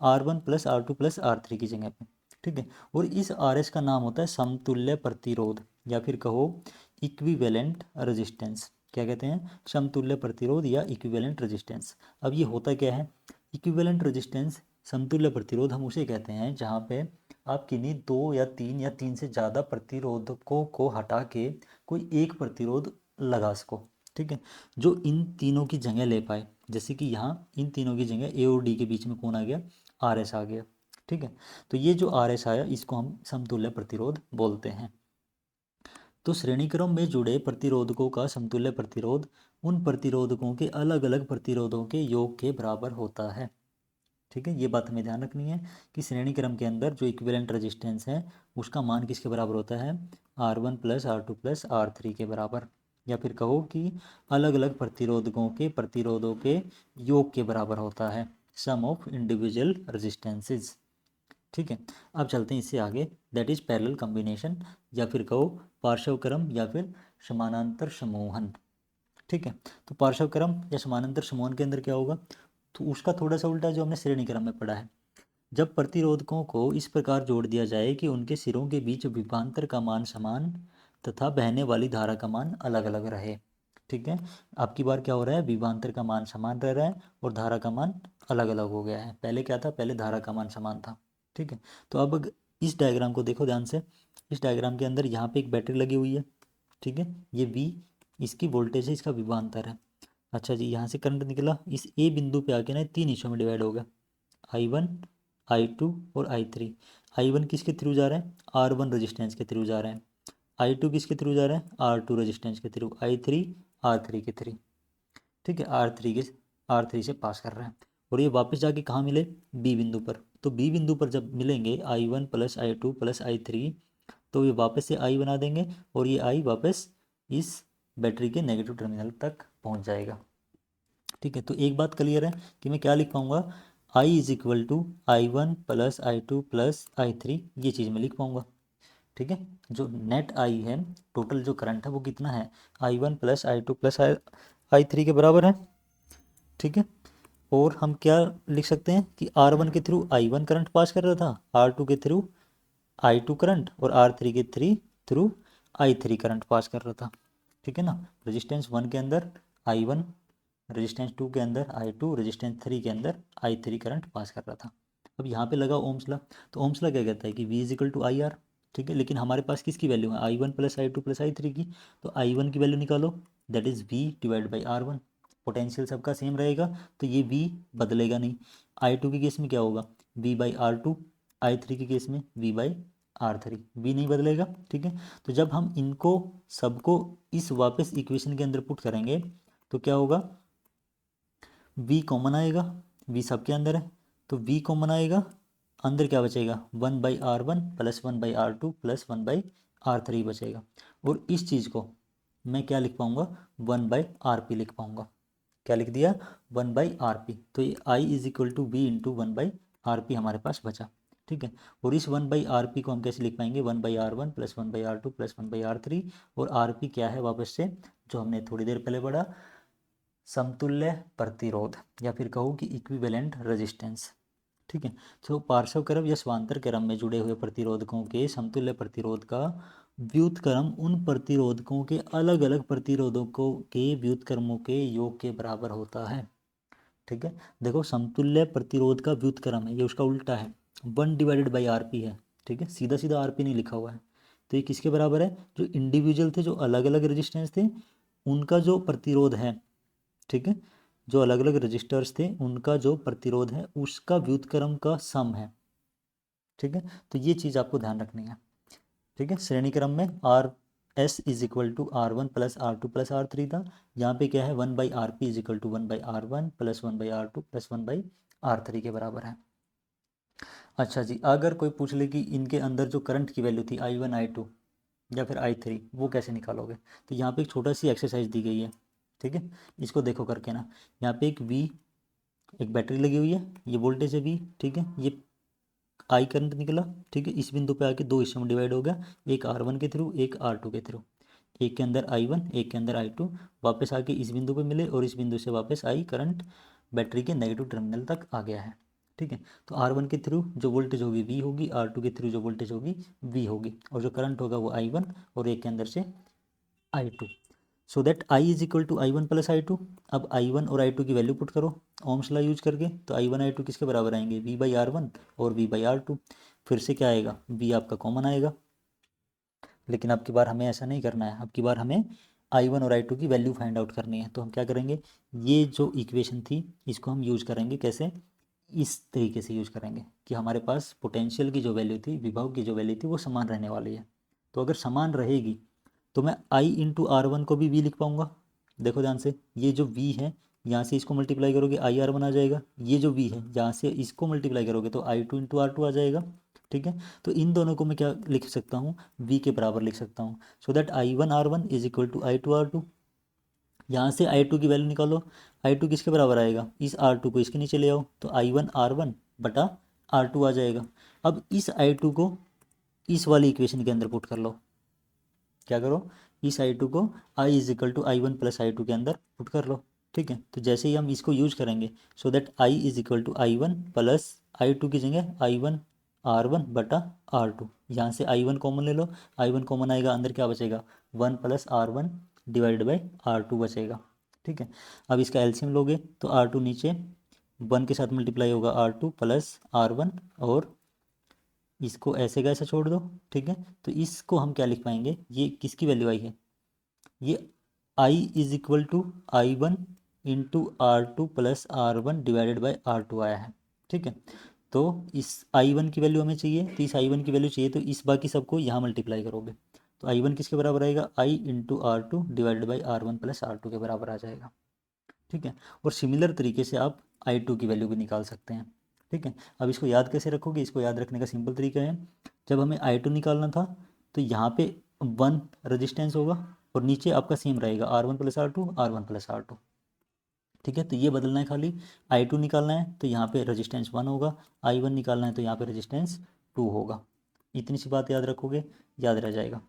Speaker 1: R1 plus R2 plus R3 की जगह पे। ठीक है, और इस आर एस का नाम होता है समतुल्य प्रतिरोध, या फिर कहो इक्विवेलेंट रेजिस्टेंस। क्या कहते हैं, समतुल्य प्रतिरोध या इक्विवेलेंट रेजिस्टेंस। अब ये होता क्या है, इक्विवेलेंट रेजिस्टेंस, समतुल्य प्रतिरोध हम उसे कहते हैं जहाँ पे आप किन्हीं दो या तीन से ज़्यादा प्रतिरोधकों को हटा के कोई एक प्रतिरोध लगा सको। ठीक है, जो इन तीनों की जगह ले पाए, जैसे कि यहाँ इन तीनों की जगह ए और डी के बीच में कौन आ गया, आर एस आ गया। ठीक है, तो ये जो आर एस आया इसको हम समतुल्य प्रतिरोध बोलते हैं। तो श्रेणीक्रम में जुड़े प्रतिरोधकों का समतुल्य प्रतिरोध उन प्रतिरोधकों के अलग अलग प्रतिरोधों के योग के बराबर होता है। ठीक है, ये बात हमें ध्यान रखनी है कि श्रेणी क्रम के अंदर जो इक्विवेलेंट रेजिस्टेंस है उसका मान किसके बराबर होता है, R1 plus R2 plus R3 के बराबर, या फिर कहो कि अलग अलग प्रतिरोधों के योग के बराबर होता है, सम ऑफ इंडिविजुअल रेजिस्टेंसेस। ठीक है, अब चलते हैं इससे आगे, दैट इज पैरेलल कॉम्बिनेशन, या फिर कहो पार्श्व क्रम या फिर समानांतर समूहन। ठीक है, तो पार्श्व क्रम या समानांतर समूहन के अंदर क्या होगा, तो उसका थोड़ा सा उल्टा जो हमने श्रेणी क्रम में पढ़ा है, जब प्रतिरोधकों को इस प्रकार जोड़ दिया जाए कि उनके सिरों के बीच विभवांतर का मान समान तथा बहने वाली धारा का मान अलग अलग रहे। ठीक है, आपकी बार क्या हो रहा है, विभवांतर का मान समान रह रहा है और धारा का मान अलग अलग हो गया है। पहले क्या था, पहले धारा का मान समान था। ठीक है, तो अब इस डायग्राम को देखो ध्यान से, इस डायग्राम के अंदर यहाँ पे एक बैटरी लगी हुई है। ठीक है, ये V इसकी वोल्टेज है, इसका विभवांतर है। अच्छा जी, यहाँ से करंट निकला, इस ए बिंदु पे आके ना 3 हिस्सों में डिवाइड होगा, I1 I2 और I3। I1 किसके थ्रू जा रहा है, R1 रेजिस्टेंस के थ्रू जा रहा है। I2 किसके थ्रू जा रहा है, R2 रेजिस्टेंस के थ्रू। I3 R3 के थ्रू। ठीक है, R3 से पास कर रहा है और ये वापस जाके कहाँ मिले, बी बिंदु पर। तो बी बिंदु पर जब मिलेंगे I1 plus I2 plus I3, तो ये वापस से I बना देंगे और ये I वापस इस बैटरी के नेगेटिव टर्मिनल तक पहुंच जाएगा। ठीक है, तो एक बात क्लियर है कि मैं क्या लिख पाऊंगा, I is equal to I1 plus I2 plus I3, ये चीज़ मैं लिख पाऊंगा। ठीक है, जो नेट I है, टोटल जो करंट है वो कितना है, I1 plus I2 plus I3 के बराबर है। ठीक है, और हम क्या लिख सकते हैं कि R1 के थ्रू I1 करंट पास कर रहा था, R2 के थ्रू I2 करंट और R3 के थ्रू I3 करंट पास कर रहा था। ठीक है ना, रेजिस्टेंस 1 के अंदर I1, रेजिस्टेंस 2 के अंदर I2, रेजिस्टेंस 3 के अंदर I3 करंट पास कर रहा था। अब यहाँ पे लगा ओम्स लॉ, तो ओम्स लॉ क्या कहता है कि V is equal to IR। ठीक है, लेकिन हमारे पास किसकी वैल्यू है, I1 plus I2 plus I3 की, तो I1 की वैल्यू निकालो, that is V divide by R1। Potential सबका सेम रहेगा तो ये V बदलेगा नहीं। I2 के केस में क्या होगा, V बाई R2, I3 के केस में V बाई R3, V नहीं बदलेगा। ठीक है, तो जब हम इनको सबको इस वापस इक्वेशन के अंदर पुट करेंगे तो क्या होगा, V कॉमन आएगा, V सबके अंदर है तो V कॉमन आएगा, अंदर क्या बचेगा, 1/R1 plus 1/R2 plus 1/R3 बचेगा। और इस चीज़ को मैं क्या लिख पाऊंगा, 1/RP लिख पाऊंगा। क्या लिख दिया, 1/RP। तो ये I is equal to V into 1/RP हमारे पास बचा। ठीक है, और इस 1/RP को हम कैसे लिख पाएंगे, 1/R1 plus 1/R2 plus 1/R3, और RP क्या है वापस से, जो हमने थोड़ी देर पहले पढ़ा, समतुल्य प्रतिरोध, या फिर कहो कि इक्विवेलेंट रेजिस्टेंस। ठीक है, तो पार्श्व क्रम या समांतर क्रम में जुड़े हुए प्रतिरोधकों के समतुल्य प्रतिरोध का व्युत्क्रम उन प्रतिरोधकों के अलग अलग प्रतिरोधकों के व्युत्क्रमों के योग के बराबर होता है। ठीक है, देखो समतुल्य प्रतिरोध का व्युत्क्रम है, ये उसका उल्टा है, 1 डिवाइडेड बाई RP है। ठीक है, सीधा सीधा RP नहीं लिखा हुआ है, तो ये किसके बराबर है, जो इंडिविजुअल थे, जो अलग अलग रेजिस्टेंस थे, उनका जो प्रतिरोध है। ठीक है, जो अलग अलग रजिस्टर्स थे उनका जो प्रतिरोध है उसका व्युत्क्रम का सम है। ठीक है, तो ये चीज़ आपको ध्यान रखनी है। ठीक है, श्रेणी क्रम में RS is equal to R1 plus R2 plus R3 था, यहाँ पे क्या है, 1/RP is equal to 1/R1 plus 1/R2 plus 1/R3 के बराबर है। अच्छा जी, अगर कोई पूछ ले कि इनके अंदर जो करंट की वैल्यू थी I1 I2 या फिर I3, वो कैसे निकालोगे, तो यहाँ पे एक छोटा सी एक्सरसाइज दी गई है। ठीक है, इसको देखो करके ना, यहाँ पे एक बैटरी लगी हुई है, ये वोल्टेज है V। ठीक है, ये I करंट निकला। ठीक है, इस बिंदु पे आके दो हिस्सों में डिवाइड हो गया, एक R1 के थ्रू एक R2 के थ्रू, एक के अंदर I1 एक के अंदर I2, वापस आके इस बिंदु पे मिले और इस बिंदु से वापस I करंट बैटरी के नेगेटिव टर्मिनल तक आ गया है। ठीक है, तो R1 के थ्रू जो वोल्टेज होगी V होगी, R2 के थ्रू जो वोल्टेज होगी V होगी, और जो करंट होगा वो I1 और एक के अंदर से I2। So that I is equal to I1 plus I2। अब I1 और I2 की वैल्यू पुट करो ओम्स लॉ यूज करके, तो I1 I2 किसके बराबर आएंगे, V/R1 और V/R2। फिर से क्या आएगा, V आपका कॉमन आएगा, लेकिन अब की बार हमें ऐसा नहीं करना है, अब की बार हमें I1 और I2 की वैल्यू फाइंड आउट करनी है। तो हम क्या करेंगे, ये जो इक्वेशन थी इसको हम यूज करेंगे, कैसे, इस तरीके से यूज करेंगे कि हमारे पास पोटेंशियल की जो वैल्यू थी, विभव की जो वैल्यू थी, वो समान रहने वाली है। तो अगर समान रहेगी तो मैं I इंटू R1 को भी V लिख पाऊंगा। देखो ध्यान से, ये जो V है यहाँ से इसको मल्टीप्लाई करोगे IR1 आ जाएगा। ये जो V है यहाँ से इसको मल्टीप्लाई करोगे तो I2 इंटू R2 आ जाएगा। ठीक है, तो इन दोनों को मैं क्या लिख सकता हूँ, V के बराबर लिख सकता हूँ। So that I1R1 is equal to I2R2। यहाँ से I2 की वैल्यू निकालो। I2 किसके बराबर आएगा, इस R2 को इसके नीचे ले आओ तो I1R1 बटा R2 आ जाएगा। अब इस I2 को इस वाली इक्वेशन के अंदर पुट कर लो। क्या करो, इस I2 को I is equal to I1 plus I2 के अंदर पुट कर लो। ठीक है, तो जैसे ही हम इसको यूज करेंगे so that I is equal to I1 plus I2 की जगह I1R1 बटा R2। यहाँ से I1 कॉमन ले लो, I1 कॉमन आएगा, अंदर क्या बचेगा 1 plus R1 divided by R2 बचेगा। ठीक है, अब इसका एलसीएम लोगे तो R2 नीचे 1 के साथ मल्टीप्लाई होगा R2 प्लस R1 और इसको ऐसे का ऐसा छोड़ दो। ठीक है, तो इसको हम क्या लिख पाएंगे, ये किसकी वैल्यू आई है, ये I is equal to I1 into R2 plus R1 divided by R2 आया है। ठीक है, तो इस I1 की वैल्यू हमें चाहिए, तो इस I1 की वैल्यू चाहिए तो इस बाकी सबको यहाँ मल्टीप्लाई करोगे तो I1 किसके बराबर आएगा, I into R2 divided by R1 plus R2 के बराबर आ जाएगा। ठीक है, और सिमिलर तरीके से आप I2 की वैल्यू भी निकाल सकते हैं। ठीक है, अब इसको याद कैसे रखोगे, इसको याद रखने का सिंपल तरीका है, जब हमें I2 निकालना था तो यहाँ पे 1 रजिस्टेंस होगा और नीचे आपका सेम रहेगा R1 plus R2 R1 plus R2। ठीक है, तो ये बदलना है, खाली I2 निकालना है तो यहाँ पे रेजिस्टेंस 1 होगा, I1 निकालना है तो यहाँ पे रेजिस्टेंस 2 होगा। इतनी सी बात याद रखोगे, याद रह जाएगा।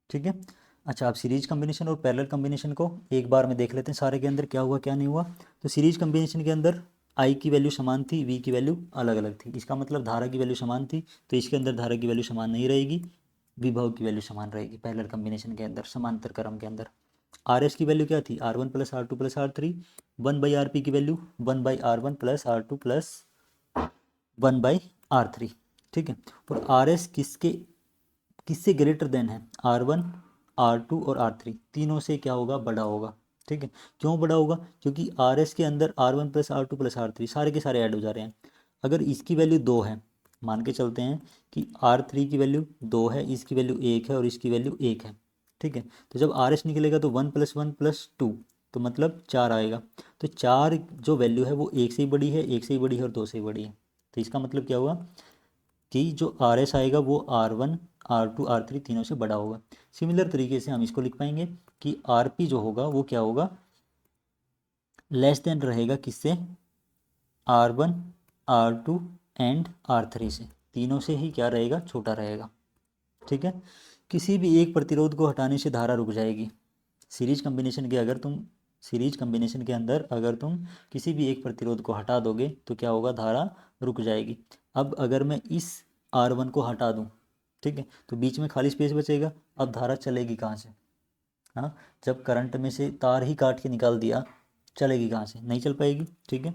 Speaker 1: ठीक है, अच्छा आप सीरीज कम्बिनेशन और पैरेलल कम्बिनेशन को एक बार में देख लेते हैं सारे के अंदर क्या हुआ क्या नहीं हुआ। तो सीरीज कम्बिनेशन के अंदर I की वैल्यू समान थी, V की वैल्यू अलग अलग थी, इसका मतलब धारा की वैल्यू समान थी, तो इसके अंदर धारा की वैल्यू समान नहीं रहेगी, विभव की वैल्यू समान रहेगी पैरेलल कम्बिनेशन के अंदर, समांतर क्रम के अंदर। RS की वैल्यू क्या थी, R1 plus R2 plus R3, 1/RP की value 1/R1 plus R2 plus 1/R3। ठीक है, और RS किससे ग्रेटर देन है, R1 R2 और R3 तीनों से क्या होगा, बड़ा होगा। ठीक है, क्यों बड़ा होगा, क्योंकि RS के अंदर R1 plus R2 plus R3 सारे के सारे ऐड हो जा रहे हैं। अगर इसकी वैल्यू 2 है, मान के चलते हैं कि R3 की वैल्यू 2 है, इसकी वैल्यू 1 है और इसकी वैल्यू 1 है। ठीक है, तो जब RS निकलेगा तो 1 प्लस 1 प्लस 2 तो मतलब 4 आएगा। तो 4 जो वैल्यू है वो 1 से ही बड़ी है, 1 से ही बड़ी है और 2 से ही बड़ी है। तो इसका मतलब क्या हुआ कि जो RS आएगा वो R1 R2 R3 तीनों से बड़ा होगा। सिमिलर तरीके से हम इसको लिख पाएंगे कि RP जो होगा वो क्या होगा, लेस देन रहेगा किससे, R1 R2 एंड R3 से, तीनों से ही क्या रहेगा, छोटा रहेगा। ठीक है, किसी भी एक प्रतिरोध को हटाने से धारा रुक जाएगी। सीरीज कम्बिनेशन के अंदर अगर तुम किसी भी एक प्रतिरोध को हटा दोगे तो क्या होगा, धारा रुक जाएगी। अब अगर मैं इस R1 को हटा दूं, ठीक है, तो बीच में खाली स्पेस बचेगा, अब धारा चलेगी कहाँ से, हाँ, जब करंट में से तार ही काट के निकाल दिया, चलेगी कहाँ से, नहीं चल पाएगी। ठीक है,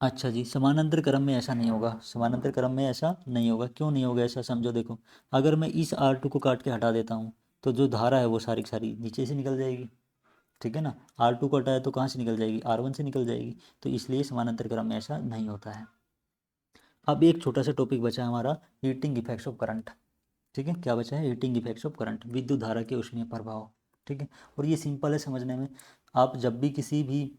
Speaker 1: अच्छा जी, समानांतर क्रम में ऐसा नहीं होगा, समानांतर क्रम में ऐसा नहीं होगा, क्यों नहीं होगा ऐसा, समझो। देखो, अगर मैं इस R2 को काट के हटा देता हूँ तो जो धारा है वो सारी की सारी नीचे से निकल जाएगी। ठीक है ना, R2 को हटाया तो कहाँ से निकल जाएगी, R1 से निकल जाएगी, तो इसलिए समानांतर क्रम में ऐसा नहीं होता है। अब एक छोटा सा टॉपिक बचा है हमारा, हीटिंग इफेक्ट्स ऑफ करंट। ठीक है, क्या बचा है, हीटिंग इफेक्ट्स ऑफ करंट, विद्युत धारा के ऊष्मीय प्रभाव। ठीक है, और ये सिंपल है समझने में। आप जब भी किसी भी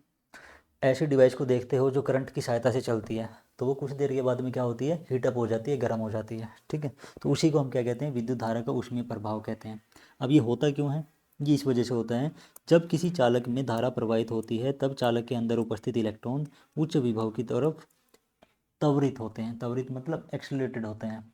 Speaker 1: ऐसे डिवाइस को देखते हो जो करंट की सहायता से चलती है तो वो कुछ देर के बाद में क्या होती है, हीटअप हो जाती है, गर्म हो जाती है। ठीक है, तो उसी को हम क्या कहते हैं, विद्युत धारा का ऊष्मीय प्रभाव कहते हैं। अब ये होता क्यों है, ये इस वजह से होता है, जब किसी चालक में धारा प्रवाहित होती है तब चालक के अंदर उपस्थित इलेक्ट्रॉन उच्च विभव की तरफ त्वरित होते हैं, त्वरित मतलब एक्सलेटेड होते हैं।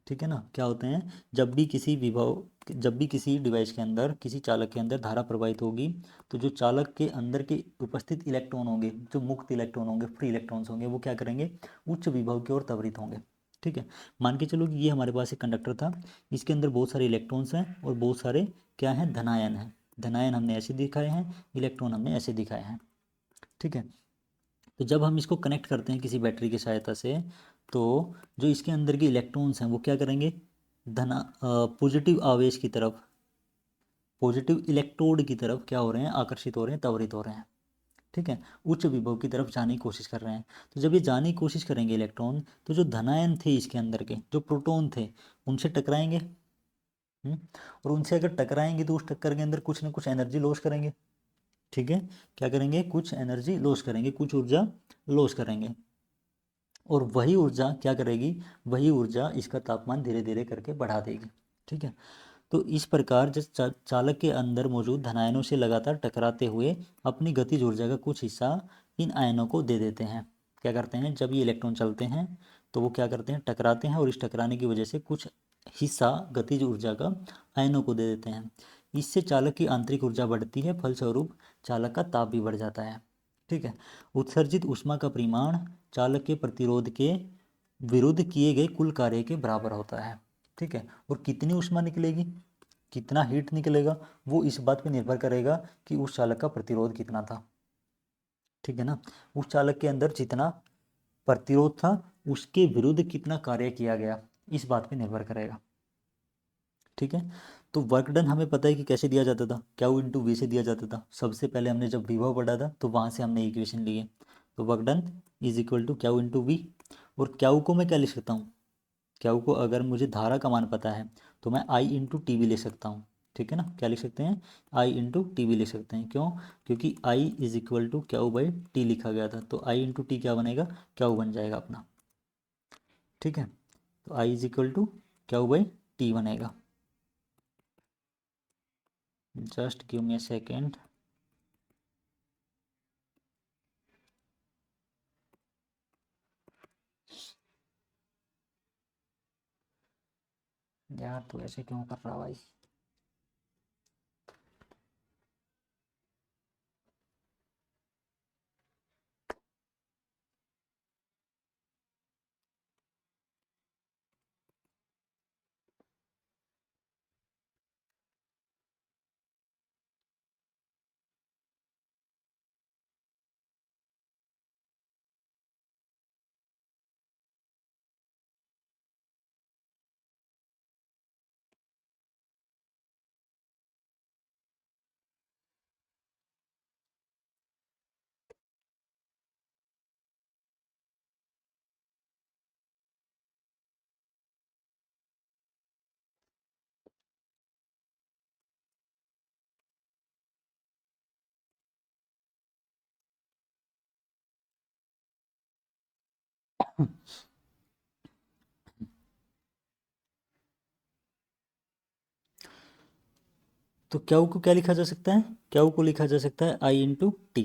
Speaker 1: ठीक है ना, क्या होते हैं, जब भी किसी डिवाइस के अंदर, किसी चालक के अंदर धारा प्रवाहित होगी तो जो चालक के अंदर के उपस्थित इलेक्ट्रॉन होंगे, जो मुक्त इलेक्ट्रॉन होंगे, फ्री इलेक्ट्रॉन्स होंगे, वो क्या करेंगे, उच्च विभव की ओर त्वरित होंगे। ठीक है, मान के चलो कि ये हमारे पास एक कंडक्टर था, इसके अंदर बहुत सारे इलेक्ट्रॉन्स हैं और बहुत सारे क्या हैं, धनायन हैं। धनायन हमने ऐसे दिखाए हैं, इलेक्ट्रॉन हमने ऐसे दिखाए हैं। ठीक है, तो जब हम इसको कनेक्ट करते हैं किसी बैटरी की सहायता से तो जो इसके अंदर के इलेक्ट्रॉन्स हैं वो क्या करेंगे, पॉजिटिव आवेश की तरफ, पॉजिटिव इलेक्ट्रोड की तरफ क्या हो रहे हैं, आकर्षित हो रहे हैं, त्वरित हो रहे हैं। ठीक है, उच्च विभव की तरफ जाने की कोशिश कर रहे हैं। तो जब ये जाने की कोशिश करेंगे इलेक्ट्रॉन, तो जो धनायन थे इसके अंदर के, जो प्रोटॉन थे, उनसे टकराएंगे, और उनसे अगर टकराएंगे तो उस टक्कर के अंदर कुछ ना कुछ एनर्जी लॉस करेंगे, ठीक है, क्या करेंगे, कुछ एनर्जी लॉस करेंगे, कुछ ऊर्जा लॉस करेंगे, और वही ऊर्जा क्या करेगी, वही ऊर्जा इसका तापमान धीरे धीरे करके बढ़ा देगी, ठीक है। तो इस प्रकार जिस चालक के अंदर मौजूद धनायनों से लगातार टकराते हुए अपनी गतिज ऊर्जा का कुछ हिस्सा इन आयनों को दे देते हैं। क्या करते हैं, जब ये इलेक्ट्रॉन चलते हैं तो वो क्या करते हैं, टकराते हैं, और इस टकराने की वजह से कुछ हिस्सा गतिज ऊर्जा का आयनों को दे देते हैं। इससे चालक की आंतरिक ऊर्जा बढ़ती है, फलस्वरूप चालक का ताप भी बढ़ जाता है, ठीक है। उत्सर्जित ऊष्मा का परिमाण चालक के प्रतिरोध के विरुद्ध किए गए कुल कार्य के बराबर होता है, ठीक है। और कितनी ऊष्मा निकलेगी, कितना हीट निकलेगा, वो इस बात पे निर्भर करेगा कि उस चालक का प्रतिरोध कितना था, ठीक है ना। उस चालक के अंदर जितना प्रतिरोध था उसके विरुद्ध कितना कार्य किया गया, इस बात पे निर्भर करेगा, ठीक है। तो वर्क डन हमें पता है कि कैसे दिया जाता था, क्यू इंटू वी से दिया जाता था। सबसे पहले हमने जब विभव पढ़ा था तो वहाँ से हमने इक्वेशन ली है, तो work done is equal to Q into V. और क्यू को मैं क्या लिख सकता हूँ, क्यू को अगर मुझे धारा का मान पता है तो मैं आई इंटू टी भी लिख सकता हूँ, ठीक है ना। क्या लिख सकते हैं, आई इंटू टी भी लिख सकते हैं, क्यों, क्योंकि I is equal to Q by T लिखा गया था, तो आई इंटू टी क्या बनेगा, क्यू बन जाएगा अपना, ठीक है। तो I is equal to Q by T बनेगा। Just give me a second. यार तू ऐसे क्यों कर रहा भाई। तो क्यू को क्या लिखा जा सकता है, क्यू को लिखा जा सकता है आई इंटू टी,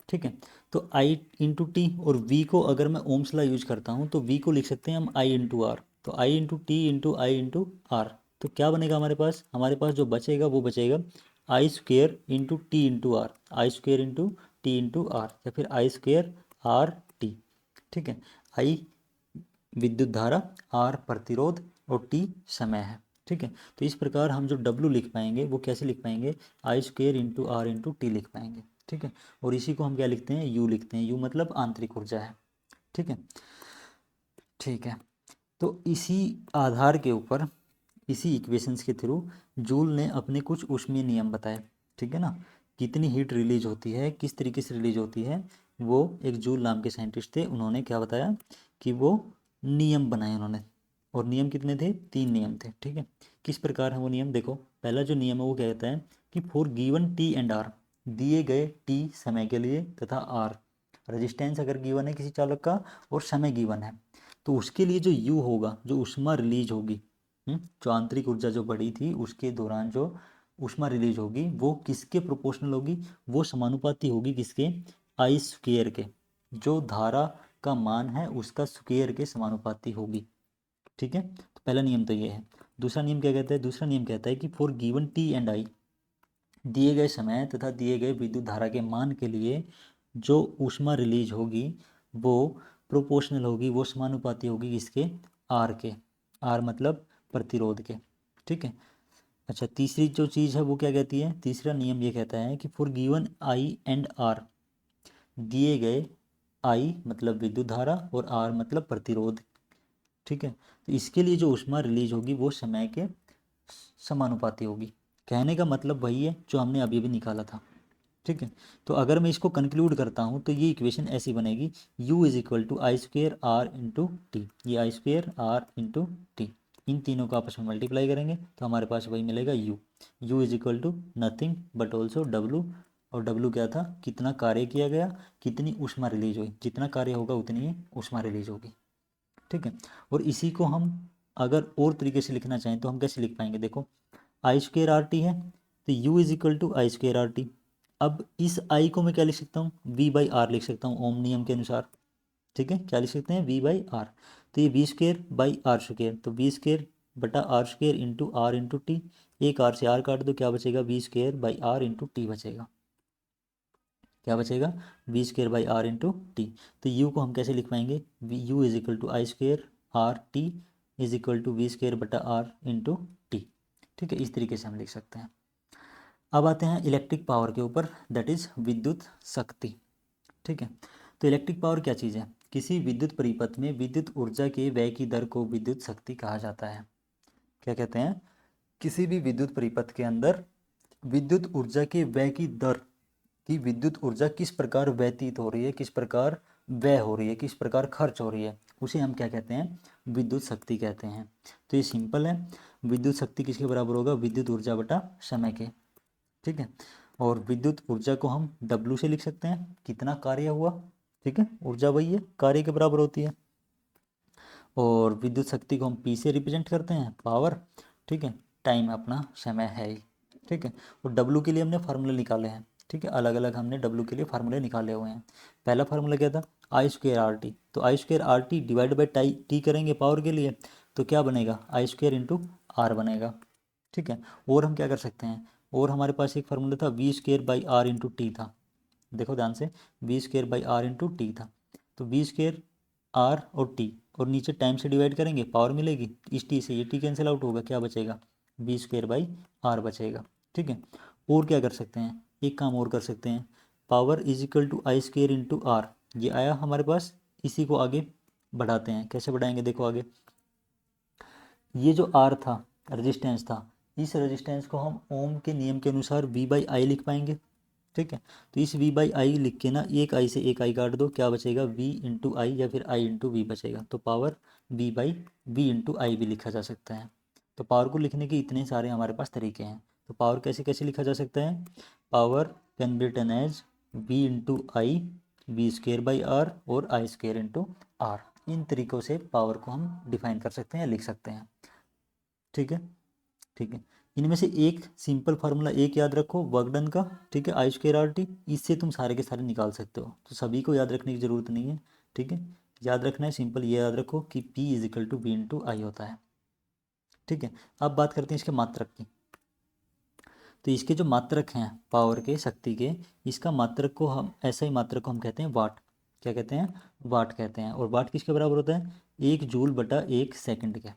Speaker 1: ठीक है। तो आई इंटू टी, और वी को अगर मैं ओम्स लॉ यूज करता हूँ तो वी को लिख सकते हैं हम आई इंटू आर, तो I into T into I into R. तो क्या बनेगा हमारे पास जो बचेगा वो बचेगा I square into T into R, I square into T into R, या फिर आई स्क्वेयर आर टी, ठीक है। आई विद्युत धारा, आर प्रतिरोध, और टी समय है, ठीक है। तो इस प्रकार हम जो डब्लू लिख पाएंगे वो कैसे लिख पाएंगे, I square into R into T लिख पाएंगे, ठीक है। और इसी को हम क्या लिखते हैं, यू लिखते हैं, यू मतलब आंतरिक ऊर्जा है, ठीक है, ठीक है। तो इसी आधार के ऊपर, इसी इक्वेशंस के थ्रू जूल ने अपने कुछ ऊष्मीय नियम बताए, ठीक है ना। कितनी हीट रिलीज होती है, किस तरीके से रिलीज होती है, वो एक जूल नाम के साइंटिस्ट थे, उन्होंने क्या बताया कि वो नियम बनाए उन्होंने। और नियम कितने थे, 3 नियम थे, ठीक है। किस प्रकार है वो नियम, देखो पहला जो नियम है वो क्या कहता है कि for given T and R, दिए गए टी समय के लिए तथा आर रेजिस्टेंस अगर गिवन है किसी चालक का और समय गिवन है, तो उसके लिए जो यू होगा, जो ऊष्मा रिलीज होगी, जो आंतरिक ऊर्जा जो बढ़ी थी उसके दौरान जो ऊष्मा रिलीज होगी वो किसके प्रोपोर्शनल होगी, वो समानुपाती होगी किसके, आई स्क्वेयर के, जो धारा का मान है उसका स्क्वेयर के समानुपाती होगी, ठीक है। तो पहला नियम तो ये है। दूसरा नियम क्या कहता है, दूसरा नियम कहता है कि for given T and I, दिए गए समय तथा दिए गए विद्युत धारा के मान के लिए जो ऊष्मा रिलीज होगी वो प्रोपोर्शनल होगी, वो समानुपाती होगी किसके, आर के, आर मतलब प्रतिरोध के, ठीक है। अच्छा तीसरी जो चीज़ है वो क्या कहती है, तीसरा नियम ये कहता है कि for given I and R, दिए गए आई मतलब विद्युत धारा और आर मतलब प्रतिरोध, ठीक है। तो इसके लिए जो ऊष्मा रिलीज होगी वो समय के समानुपाती होगी। कहने का मतलब वही है जो हमने अभी भी निकाला था, ठीक है। तो अगर मैं इसको कंक्लूड करता हूँ तो ये इक्वेशन ऐसी बनेगी, u is equal to I square R into T, ये I square R into T, इन तीनों को आपस में मल्टीप्लाई करेंगे तो हमारे पास वही मिलेगा U. U is equal to nothing but also W, और डब्लू क्या था, कितना कार्य किया गया, कितनी ऊष्मा रिलीज हुई, जितना कार्य होगा उतनी ही ऊष्मा रिलीज होगी। ठीक है, और इसी को हम अगर और तरीके से लिखना चाहें तो हम कैसे लिख पाएंगे, देखो आई स्क्वेयर आर टी है तो U is equal to I square R T. अब इस आई को मैं क्या लिख सकता हूँ, वी बाई आर लिख सकता हूँ ओम नियम के अनुसार। ठीक है, क्या लिख सकते हैं, वी बाई आर। तो ये V square by R square, तो वी स्क्वेयर बटा R square into R into T. एक आर से आर काट दो, क्या बचेगा, V square by R into T बचेगा। क्या बचेगा, V square by R into T. तो यू को हम कैसे लिख पाएंगे, U is equal to I square R T is equal to V square बटा आर इंटू टी। ठीक है, इस तरीके से हम लिख सकते हैं। अब आते हैं इलेक्ट्रिक पावर के ऊपर, दैट इज विद्युत शक्ति। ठीक है, तो इलेक्ट्रिक पावर क्या चीज़ है, किसी विद्युत परिपथ में विद्युत ऊर्जा के व्यय की दर को विद्युत शक्ति कहा जाता है। क्या कहते हैं, किसी भी विद्युत परिपथ के अंदर विद्युत ऊर्जा के व्यय की दर, कि विद्युत ऊर्जा किस प्रकार व्यतीत हो रही है, किस प्रकार व्यय हो रही है, किस प्रकार खर्च हो रही है, उसे हम क्या कहते हैं, विद्युत शक्ति कहते हैं। तो ये सिंपल है, विद्युत शक्ति किसके बराबर होगा, विद्युत ऊर्जा बटा समय के। ठीक है, और विद्युत ऊर्जा को हम W से लिख सकते हैं, कितना कार्य हुआ। ठीक है, ऊर्जा वही है, कार्य के बराबर होती है। और विद्युत शक्ति को हम P से रिप्रेजेंट करते हैं, पावर। ठीक है, टाइम अपना समय है ही। ठीक है, और W के लिए हमने फार्मूले निकाले हैं। ठीक है, अलग अलग हमने W के लिए फार्मूले निकाले हुए हैं। पहला फार्मूला क्या था, आई स्क्वेयर आर टी, तो आई square R T divide by T करेंगे पावर के लिए, तो क्या बनेगा, आई स्क्वेयर इंटू आर बनेगा। ठीक है, और हम क्या कर सकते हैं, और हमारे पास एक फार्मूला था V square by R into T था। देखो ध्यान से, V square by R into T था, तो वी स्क्वेयर आर और टी, और नीचे टाइम से डिवाइड करेंगे पावर मिलेगी, इस टी से ये टी कैंसिल आउट होगा, क्या बचेगा, वी स्क्वेयर बाई आर बचेगा। ठीक है, और क्या कर सकते हैं, एक काम और कर सकते हैं, power is equal to I square into R, ये आया हमारे पास, इसी को आगे बढ़ाते हैं। कैसे बढ़ाएंगे, देखो आगे, ये जो आर था, रेजिस्टेंस था, इस रेजिस्टेंस को हम ओम के नियम के अनुसार वी बाई आई लिख पाएंगे। ठीक है, तो इस वी बाई आई लिख के ना, एक आई से एक आई काट दो, क्या बचेगा, वी इंटू आई या फिर आई इंटू वी बचेगा। तो power V by V into I भी लिखा जा सकता है। तो पावर को लिखने के इतने सारे हमारे पास तरीके हैं। तो पावर कैसे कैसे लिखा जा सकता है, power can be written as V into I, V square by R और आई स्क्वेयर इंटू आर। इन तरीक़ों से पावर को हम डिफाइन कर सकते हैं, लिख सकते हैं। ठीक है, ठीक है, इनमें से एक सिंपल फार्मूला एक याद रखो वर्क डन का। ठीक है, आई स्क्वेयर आर टी, इससे तुम सारे के सारे निकाल सकते हो, तो सभी को याद रखने की ज़रूरत नहीं है। ठीक है, याद रखना है सिंपल, ये याद रखो कि P is equal to V into I होता है। ठीक है, अब बात करते हैं इसके मात्रक की। तो इसके जो मात्रक हैं पावर के, शक्ति के, इसका मात्रक को हम, ऐसा ही मात्रक को हम कहते हैं वाट। क्या कहते हैं, वाट कहते हैं। और वाट किसके बराबर होता है, एक जूल बटा एक सेकंड के।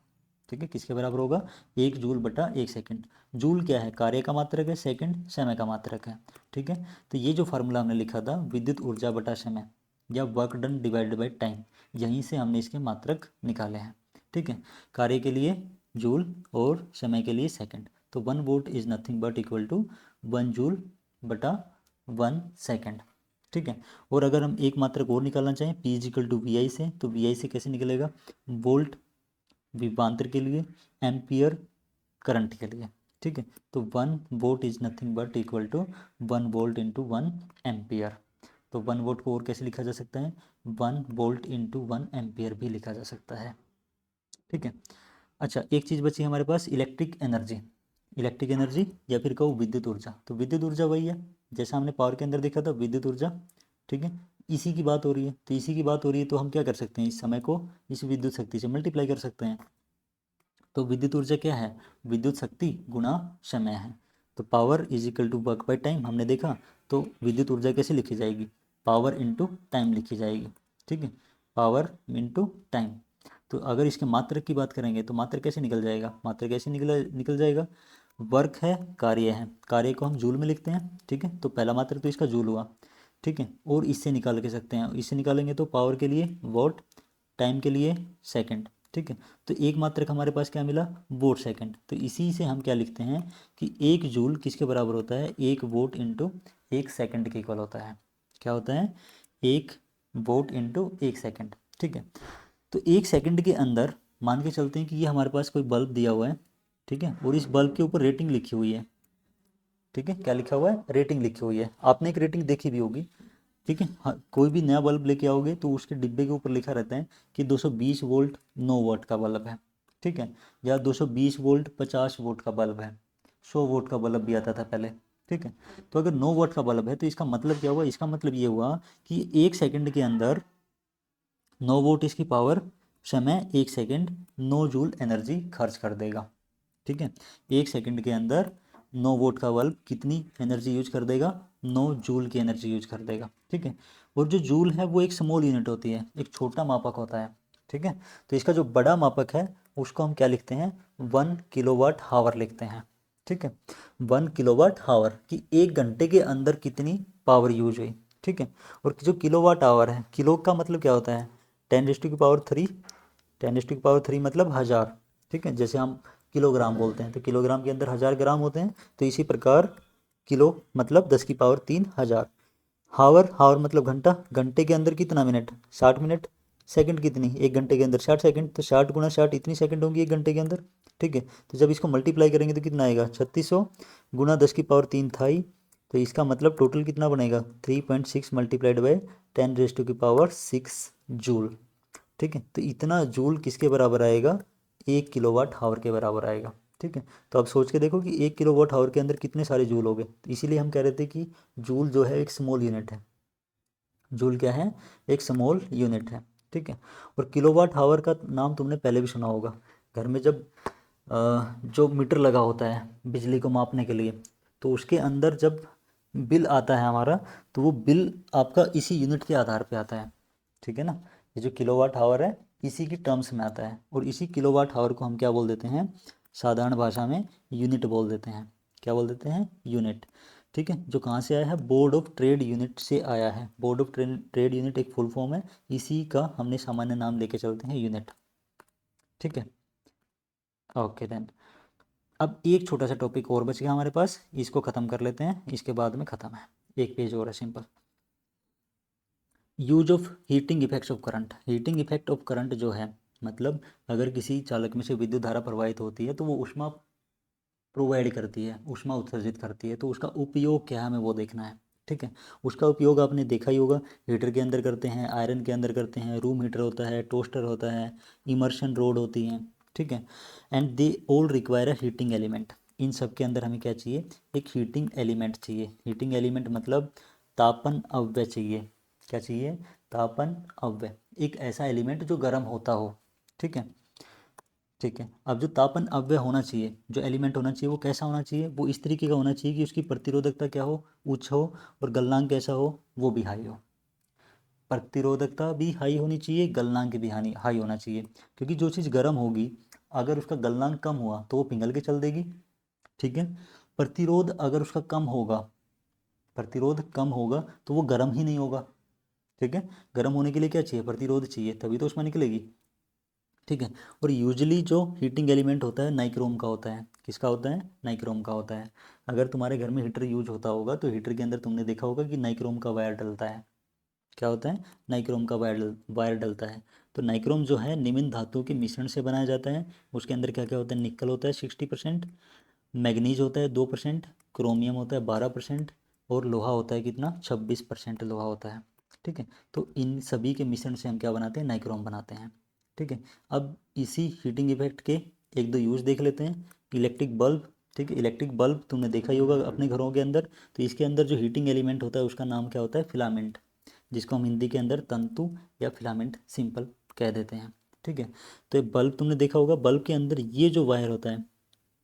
Speaker 1: ठीक है, किसके बराबर होगा, एक जूल बटा एक सेकंड। जूल क्या है, कार्य का मात्रक है, सेकंड समय का मात्रक है। ठीक है, तो ये जो फार्मूला हमने लिखा था विद्युत ऊर्जा बटा समय या work done divided by time, यहीं से हमने इसके मात्रक निकाले हैं। ठीक है, कार्य के लिए जूल और समय के लिए सेकंड। तो 1 volt is nothing but equal to 1 joule बटा 1 सेकंड। ठीक है, और अगर हम एक मात्रक और निकालना चाहें P is equal to V I से, तो वी आई से कैसे निकलेगा, वोल्ट विभवांतर के लिए, एम्पियर करंट के लिए। ठीक है, तो 1 volt is nothing but equal to 1 volt into 1 ampere. तो 1 वोल्ट को और कैसे लिखा जा सकता है, 1 वोल्ट इंटू 1 एम्पियर भी लिखा जा सकता है। ठीक है, अच्छा एक चीज़ बची हमारे पास, इलेक्ट्रिक एनर्जी। इलेक्ट्रिक एनर्जी या फिर कहो विद्युत ऊर्जा, तो विद्युत ऊर्जा वही है जैसा हमने पावर के अंदर देखा था, विद्युत ऊर्जा। ठीक है, इसी की बात हो रही है, तो इसी की बात हो रही है, तो हम क्या कर सकते हैं, इस समय को इस विद्युत शक्ति से मल्टीप्लाई कर सकते हैं। तो विद्युत ऊर्जा क्या है, विद्युत शक्ति गुणा समय है। तो power is equal to work by time हमने देखा, तो विद्युत ऊर्जा कैसे लिखी जाएगी, पावर इंटू टाइम लिखी जाएगी। ठीक है, पावर इंटू टाइम। तो अगर इसके मात्रक की बात करेंगे तो मात्रक कैसे निकल जाएगा, मात्रक कैसे निकल जाएगा, वर्क है, कार्य है, कार्य को हम जूल में लिखते हैं। ठीक है, तो पहला मात्रक तो इसका जूल हुआ। ठीक है, और इससे निकाल के सकते हैं, इससे निकालेंगे तो पावर के लिए वॉट, टाइम के लिए सेकंड। ठीक है, तो एक मात्रक हमारे पास क्या मिला, वोट सेकंड। तो इसी से हम क्या लिखते हैं कि एक जूल किसके बराबर होता है, एक वोट इंटू एक सेकंड के इक्वल होता है। क्या होता है, एक वोट इंटू एक सेकंड। ठीक है, तो एक सेकंड के अंदर मान के चलते हैं कि ये हमारे पास कोई बल्ब दिया हुआ है, ठीक है, और इस बल्ब के ऊपर रेटिंग लिखी हुई है, ठीक है, क्या लिखा हुआ है, रेटिंग लिखी हुई है। आपने एक रेटिंग देखी भी होगी, ठीक है। हाँ, कोई भी नया बल्ब लेके आओगे तो उसके डिब्बे के ऊपर लिखा रहता है कि 220 वोल्ट 9 वाट का बल्ब है, ठीक है, या 220 वोल्ट 50 वोल्ट का बल्ब है, 100 वोल्ट का बल्ब भी आता था पहले, ठीक है। तो अगर 9 वाट का बल्ब है तो इसका मतलब क्या हुआ, इसका मतलब ये हुआ कि 1 सेकंड के अंदर 9 वोल्ट इसकी पावर समय 1 सेकंड 9 जूल एनर्जी खर्च कर देगा, ठीक है। 1 सेकंड के अंदर 9 वोल्ट का बल्ब कितनी एनर्जी यूज कर देगा, 9 जूल की एनर्जी यूज कर देगा, ठीक है। और जो जूल है वो एक स्मॉल यूनिट होती है, एक छोटा मापक होता है, ठीक है। तो इसका जो बड़ा मापक है उसको हम क्या लिखते हैं, 1 किलोवाट लिखते हैं, ठीक है। 1 किलोवाट कि 1 घंटे के अंदर कितनी पावर यूज हुई, ठीक है। और जो किलोवाट आवर है, किलो का मतलब क्या होता है, 10⁻3, 10⁻3 मतलब 1000, ठीक है। जैसे हम किलोग्राम बोलते हैं तो किलोग्राम के अंदर 1000 ग्राम होते हैं, तो इसी प्रकार किलो मतलब 10⁻3 1000। हावर, हावर मतलब घंटा, घंटे के अंदर कितना मिनट, 60 मिनट। सेकंड कितनी, 1 घंटे के अंदर 60 सेकंड, तो 60 × 60 इतनी सेकंड होंगी 1 घंटे के अंदर, ठीक है। तो जब इसको मल्टीप्लाई करेंगे तो कितना आएगा, 3600 गुना 10⁻3 था ही, तो इसका मतलब टोटल कितना बनेगा, 3.6 मल्टीप्लाइड बाई 10⁻6 जूल, ठीक है। तो इतना जूल किसके बराबर आएगा, 1 किलोवाट के बराबर आएगा, ठीक है। तो अब सोच के देखो कि 1 किलोवाट के अंदर कितने सारे जूल हो गए, तो इसीलिए हम कह रहे थे कि जूल जो है एक स्मॉल यूनिट है, जूल क्या है, एक स्मॉल यूनिट है, ठीक है। और किलोवाट का नाम तुमने पहले भी सुना होगा, घर में जब जो मीटर लगा होता है बिजली को मापने के लिए, तो उसके अंदर जब बिल आता है हमारा, तो वो बिल आपका इसी यूनिट के आधार पे आता है, ठीक है ना। ये जो किलोवाट आवर है इसी की टर्म्स में आता है, और इसी किलोवाट आवर को हम क्या बोल देते हैं, साधारण भाषा में यूनिट बोल देते हैं, क्या बोल देते हैं, यूनिट, ठीक है। जो कहाँ से आया है, बोर्ड ऑफ ट्रेड यूनिट से आया है, बोर्ड ऑफ ट्रेड यूनिट एक फुल फॉर्म है, इसी का हमने सामान्य नाम लेके चलते हैं यूनिट, ठीक है। ओके देन, अब एक छोटा सा टॉपिक और बच गया हमारे पास, इसको ख़त्म कर लेते हैं, इसके बाद में ख़त्म है, एक पेज और है simple. Use of heating effects of current, heating effect of current जो है, मतलब अगर किसी चालक में से विद्युत धारा प्रवाहित होती है तो वो ऊष्मा प्रोवाइड करती है, ऊष्मा उत्सर्जित करती है, तो उसका उपयोग क्या है हमें वो देखना है, ठीक है। उसका उपयोग आपने देखा ही होगा, हीटर के अंदर करते हैं, आयरन के अंदर करते हैं, रूम हीटर होता है, टोस्टर होता है, इमर्शन रोड होती हैं, ठीक है। And they all require a heating element, इन सब के अंदर हमें क्या चाहिए, एक हीटिंग एलिमेंट चाहिए, हीटिंग एलिमेंट मतलब तापन अव्यय चाहिए, क्या चाहिए, तापन अव्यय, एक ऐसा एलिमेंट जो गर्म होता हो, ठीक है, ठीक है। अब जो तापन अव्यय होना चाहिए, जो एलिमेंट होना चाहिए वो कैसा होना चाहिए, वो इस तरीके का होना चाहिए कि उसकी प्रतिरोधकता क्या हो, उच्च हो, और गलनांक कैसा हो, वो भी हाई हो, प्रतिरोधकता भी हाई होनी चाहिए, गलनांक भी हानि हाई होना चाहिए, क्योंकि जो चीज़ गर्म होगी अगर उसका गलनांक कम हुआ तो वो पिघल के चल देगी, ठीक है। प्रतिरोध अगर उसका कम होगा, प्रतिरोध कम होगा तो वो गर्म ही नहीं होगा, ठीक है। गर्म होने के लिए क्या चाहिए, प्रतिरोध चाहिए, तभी तो उसमें निकलेगी, ठीक है। और यूजली जो हीटिंग एलिमेंट होता है नाइक्रोम का होता है, किसका होता है, नाइक्रोम का होता है। अगर तुम्हारे घर में हीटर यूज होता होगा तो हीटर के अंदर तुमने देखा होगा कि नाइक्रोम का वायर डलता है, क्या होता है, नाइक्रोम का वायर डलता है। तो नाइक्रोम जो है निम्न धातुओं के मिश्रण से बनाया जाता है, उसके अंदर क्या क्या होता है, निकल होता है 60%, मैग्नीज होता है 2%, क्रोमियम होता है 12%, और लोहा होता है कितना, 26% लोहा होता है, ठीक है। तो इन सभी के मिश्रण से हम क्या बनाते हैं, नाइक्रोम बनाते हैं, ठीक है। अब इसी हीटिंग इफेक्ट के एक दो यूज़ देख लेते हैं, इलेक्ट्रिक बल्ब, ठीक है, इलेक्ट्रिक बल्ब तुमने देखा ही होगा अपने घरों के अंदर, तो इसके अंदर जो हीटिंग एलिमेंट होता है उसका नाम क्या होता है, फिलामेंट, जिसको हम हिंदी के अंदर तंतु या फिलामेंट सिंपल कह देते हैं, ठीक है। तो ये बल्ब तुमने देखा होगा, बल्ब के अंदर ये जो वायर होता है,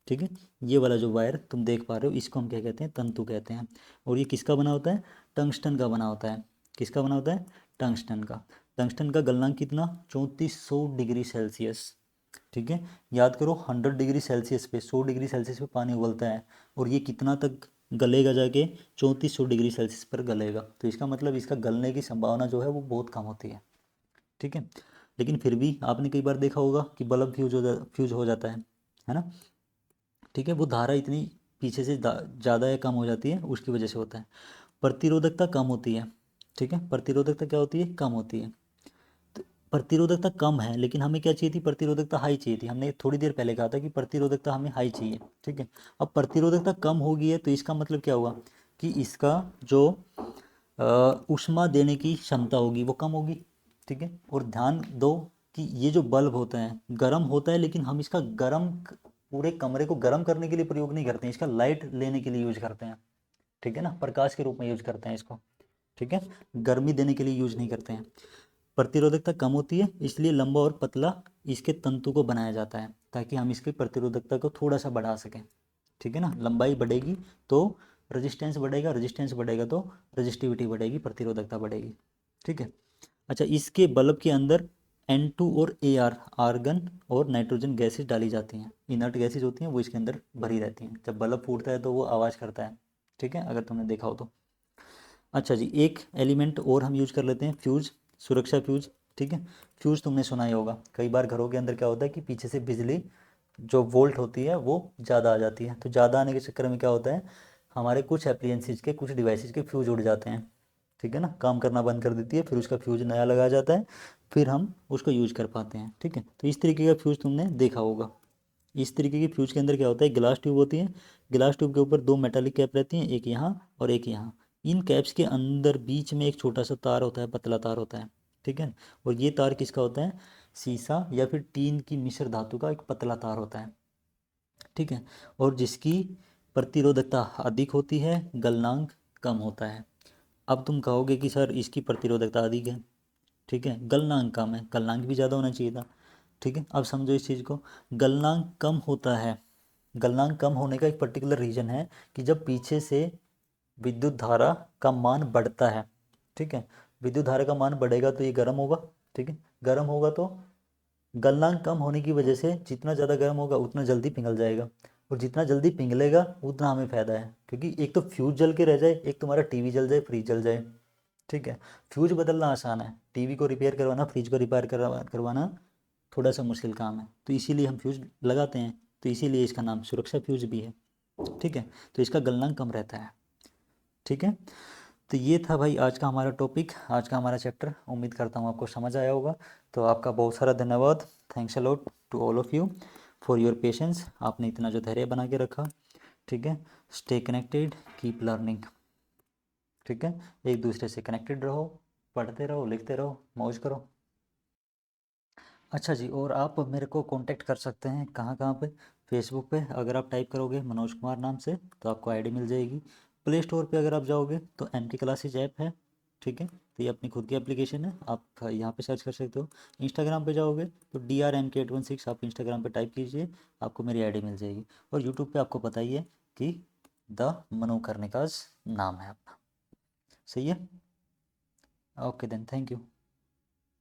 Speaker 1: ठीक है, ये वाला जो वायर तुम देख पा रहे हो इसको हम क्या कहते हैं, तंतु कहते हैं। और ये किसका बना होता है, टंगस्टन का बना होता है, किसका बना होता है, टंगस्टन का। टंगस्टन का गलनांक कितना, 3400 डिग्री सेल्सियस, ठीक है। याद करो 100 डिग्री सेल्सियस पे, 100 डिग्री सेल्सियस पे पानी उबलता है, और ये कितना तक गलेगा जाके, 3400 डिग्री सेल्सियस पर गलेगा, तो इसका मतलब इसका गलने की संभावना जो है वो बहुत कम होती है, ठीक है। लेकिन फिर भी आपने कई बार देखा होगा कि बल्ब फ्यूज हो जाता है ना, ठीक है। वो धारा इतनी पीछे से ज़्यादा या कम हो जाती है, उसकी वजह से होता है। प्रतिरोधकता कम होती है, ठीक है, प्रतिरोधकता क्या होती है, कम होती है। प्रतिरोधकता कम है, लेकिन हमें क्या चाहिए थी, प्रतिरोधकता हाई चाहिए थी। हमने थोड़ी देर पहले कहा था कि प्रतिरोधकता हमें हाई चाहिए, ठीक है। अब प्रतिरोधकता कम हो गई है तो इसका मतलब क्या हुआ कि इसका जो ऊष्मा देने की क्षमता होगी वो कम होगी, ठीक है। और ध्यान दो कि ये जो बल्ब होता है गर्म होता है, लेकिन हम इसका पूरे कमरे को गर्म करने के लिए प्रयोग नहीं करते हैं, इसका लाइट लेने के लिए यूज करते हैं, ठीक है ना, प्रकाश के रूप में यूज करते हैं इसको, ठीक है। गर्मी देने के लिए यूज नहीं करते हैं। प्रतिरोधकता कम होती है, इसलिए लंबा और पतला इसके तंतु को बनाया जाता है, ताकि हम इसकी प्रतिरोधकता को थोड़ा सा बढ़ा सकें, ठीक है ना। लंबाई बढ़ेगी तो रेजिस्टेंस बढ़ेगा, रेजिस्टेंस बढ़ेगा तो रेजिस्टिविटी बढ़ेगी, प्रतिरोधकता बढ़ेगी, ठीक है। अच्छा, इसके बल्ब के अंदर N2 और AR आर्गन और नाइट्रोजन गैसेज डाली जाती हैं, इनर्ट गैसेज होती हैं, वो इसके अंदर भरी रहती हैं। जब बल्ब फूटता है तो वो आवाज़ करता है, ठीक है, अगर तुमने देखा हो तो। अच्छा जी, एक एलिमेंट और हम यूज कर लेते हैं, फ्यूज, सुरक्षा फ्यूज, ठीक है। फ्यूज तुमने सुना ही होगा, कई बार घरों के अंदर क्या होता है कि पीछे से बिजली जो वोल्ट होती है वो ज़्यादा आ जाती है, तो ज़्यादा आने के चक्कर में क्या होता है, हमारे कुछ एप्लियंसेस के, कुछ डिवाइसेस के फ्यूज उड़ जाते हैं, ठीक है ना, काम करना बंद कर देती है, फिर उसका फ्यूज नया लगा जाता है, फिर हम उसको यूज कर पाते हैं, ठीक है। तो इस तरीके का फ्यूज तुमने देखा होगा। इस तरीके की फ्यूज के अंदर क्या होता है, गिलास ट्यूब होती है, गिलास ट्यूब के ऊपर दो मेटालिक कैप रहती हैं, एक यहाँ और एक यहाँ। इन कैप्स के अंदर बीच में एक छोटा सा तार होता है, पतला तार होता है, ठीक है। और ये तार किसका होता है, सीसा या फिर टीन की मिश्र धातु का एक पतला तार होता है, ठीक है। और जिसकी प्रतिरोधकता अधिक होती है, गलनांक कम होता है। अब तुम कहोगे कि सर इसकी प्रतिरोधकता अधिक है, ठीक है, गलनांक कम है, गलनांक भी ज़्यादा होना चाहिए था, ठीक है। अब समझो इस चीज़ को, गलनांक कम होता है, गलनांक कम होने का एक पर्टिकुलर रीज़न है कि जब पीछे से विद्युत धारा का मान बढ़ता है, ठीक है, विद्युत धारा का मान बढ़ेगा तो ये गर्म होगा, ठीक है, गर्म होगा तो गलनांक कम होने की वजह से जितना ज़्यादा गर्म होगा उतना जल्दी पिघल जाएगा, और जितना जल्दी पिघलेगा उतना हमें फ़ायदा है, क्योंकि एक तो फ्यूज जल के रह जाए, एक तुम्हारा टीवी जल जाए, फ्रिज जल जाए, ठीक है। फ्यूज बदलना आसान है, टीवी को रिपेयर करवाना, फ्रिज को रिपेयर करवाना थोड़ा सा मुश्किल काम है, तो इसीलिए हम फ्यूज लगाते हैं, तो इसीलिए इसका नाम सुरक्षा फ्यूज भी है, ठीक है। तो इसका गलनांक कम रहता है, ठीक है। तो ये था भाई आज का हमारा टॉपिक, आज का हमारा चैप्टर। उम्मीद करता हूँ आपको समझ आया होगा। तो आपका बहुत सारा धन्यवाद, thanks a lot to all of you for your patience. आपने इतना जो धैर्य बना के रखा, ठीक है। स्टे कनेक्टेड, कीप लर्निंग, ठीक है। एक दूसरे से कनेक्टेड रहो, पढ़ते रहो, लिखते रहो, मौज करो। अच्छा जी, और आप मेरे को कांटेक्ट कर सकते हैं कहाँ कहाँ पे, फेसबुक पे अगर आप टाइप करोगे मनोज कुमार नाम से तो आपको आईडी मिल जाएगी। प्ले स्टोर पे अगर आप जाओगे तो MK क्लासेज ऐप है, ठीक है, तो ये अपनी खुद की एप्लीकेशन है, आप यहाँ पे सर्च कर सकते हो। इंस्टाग्राम पे जाओगे तो DRMK816 आप इंस्टाग्राम पे टाइप कीजिए, आपको मेरी आईडी मिल जाएगी। और यूट्यूब पे आपको पता ही है कि द मनु कर्णिकाज नाम है अपना, सही है। Okay then, thank you.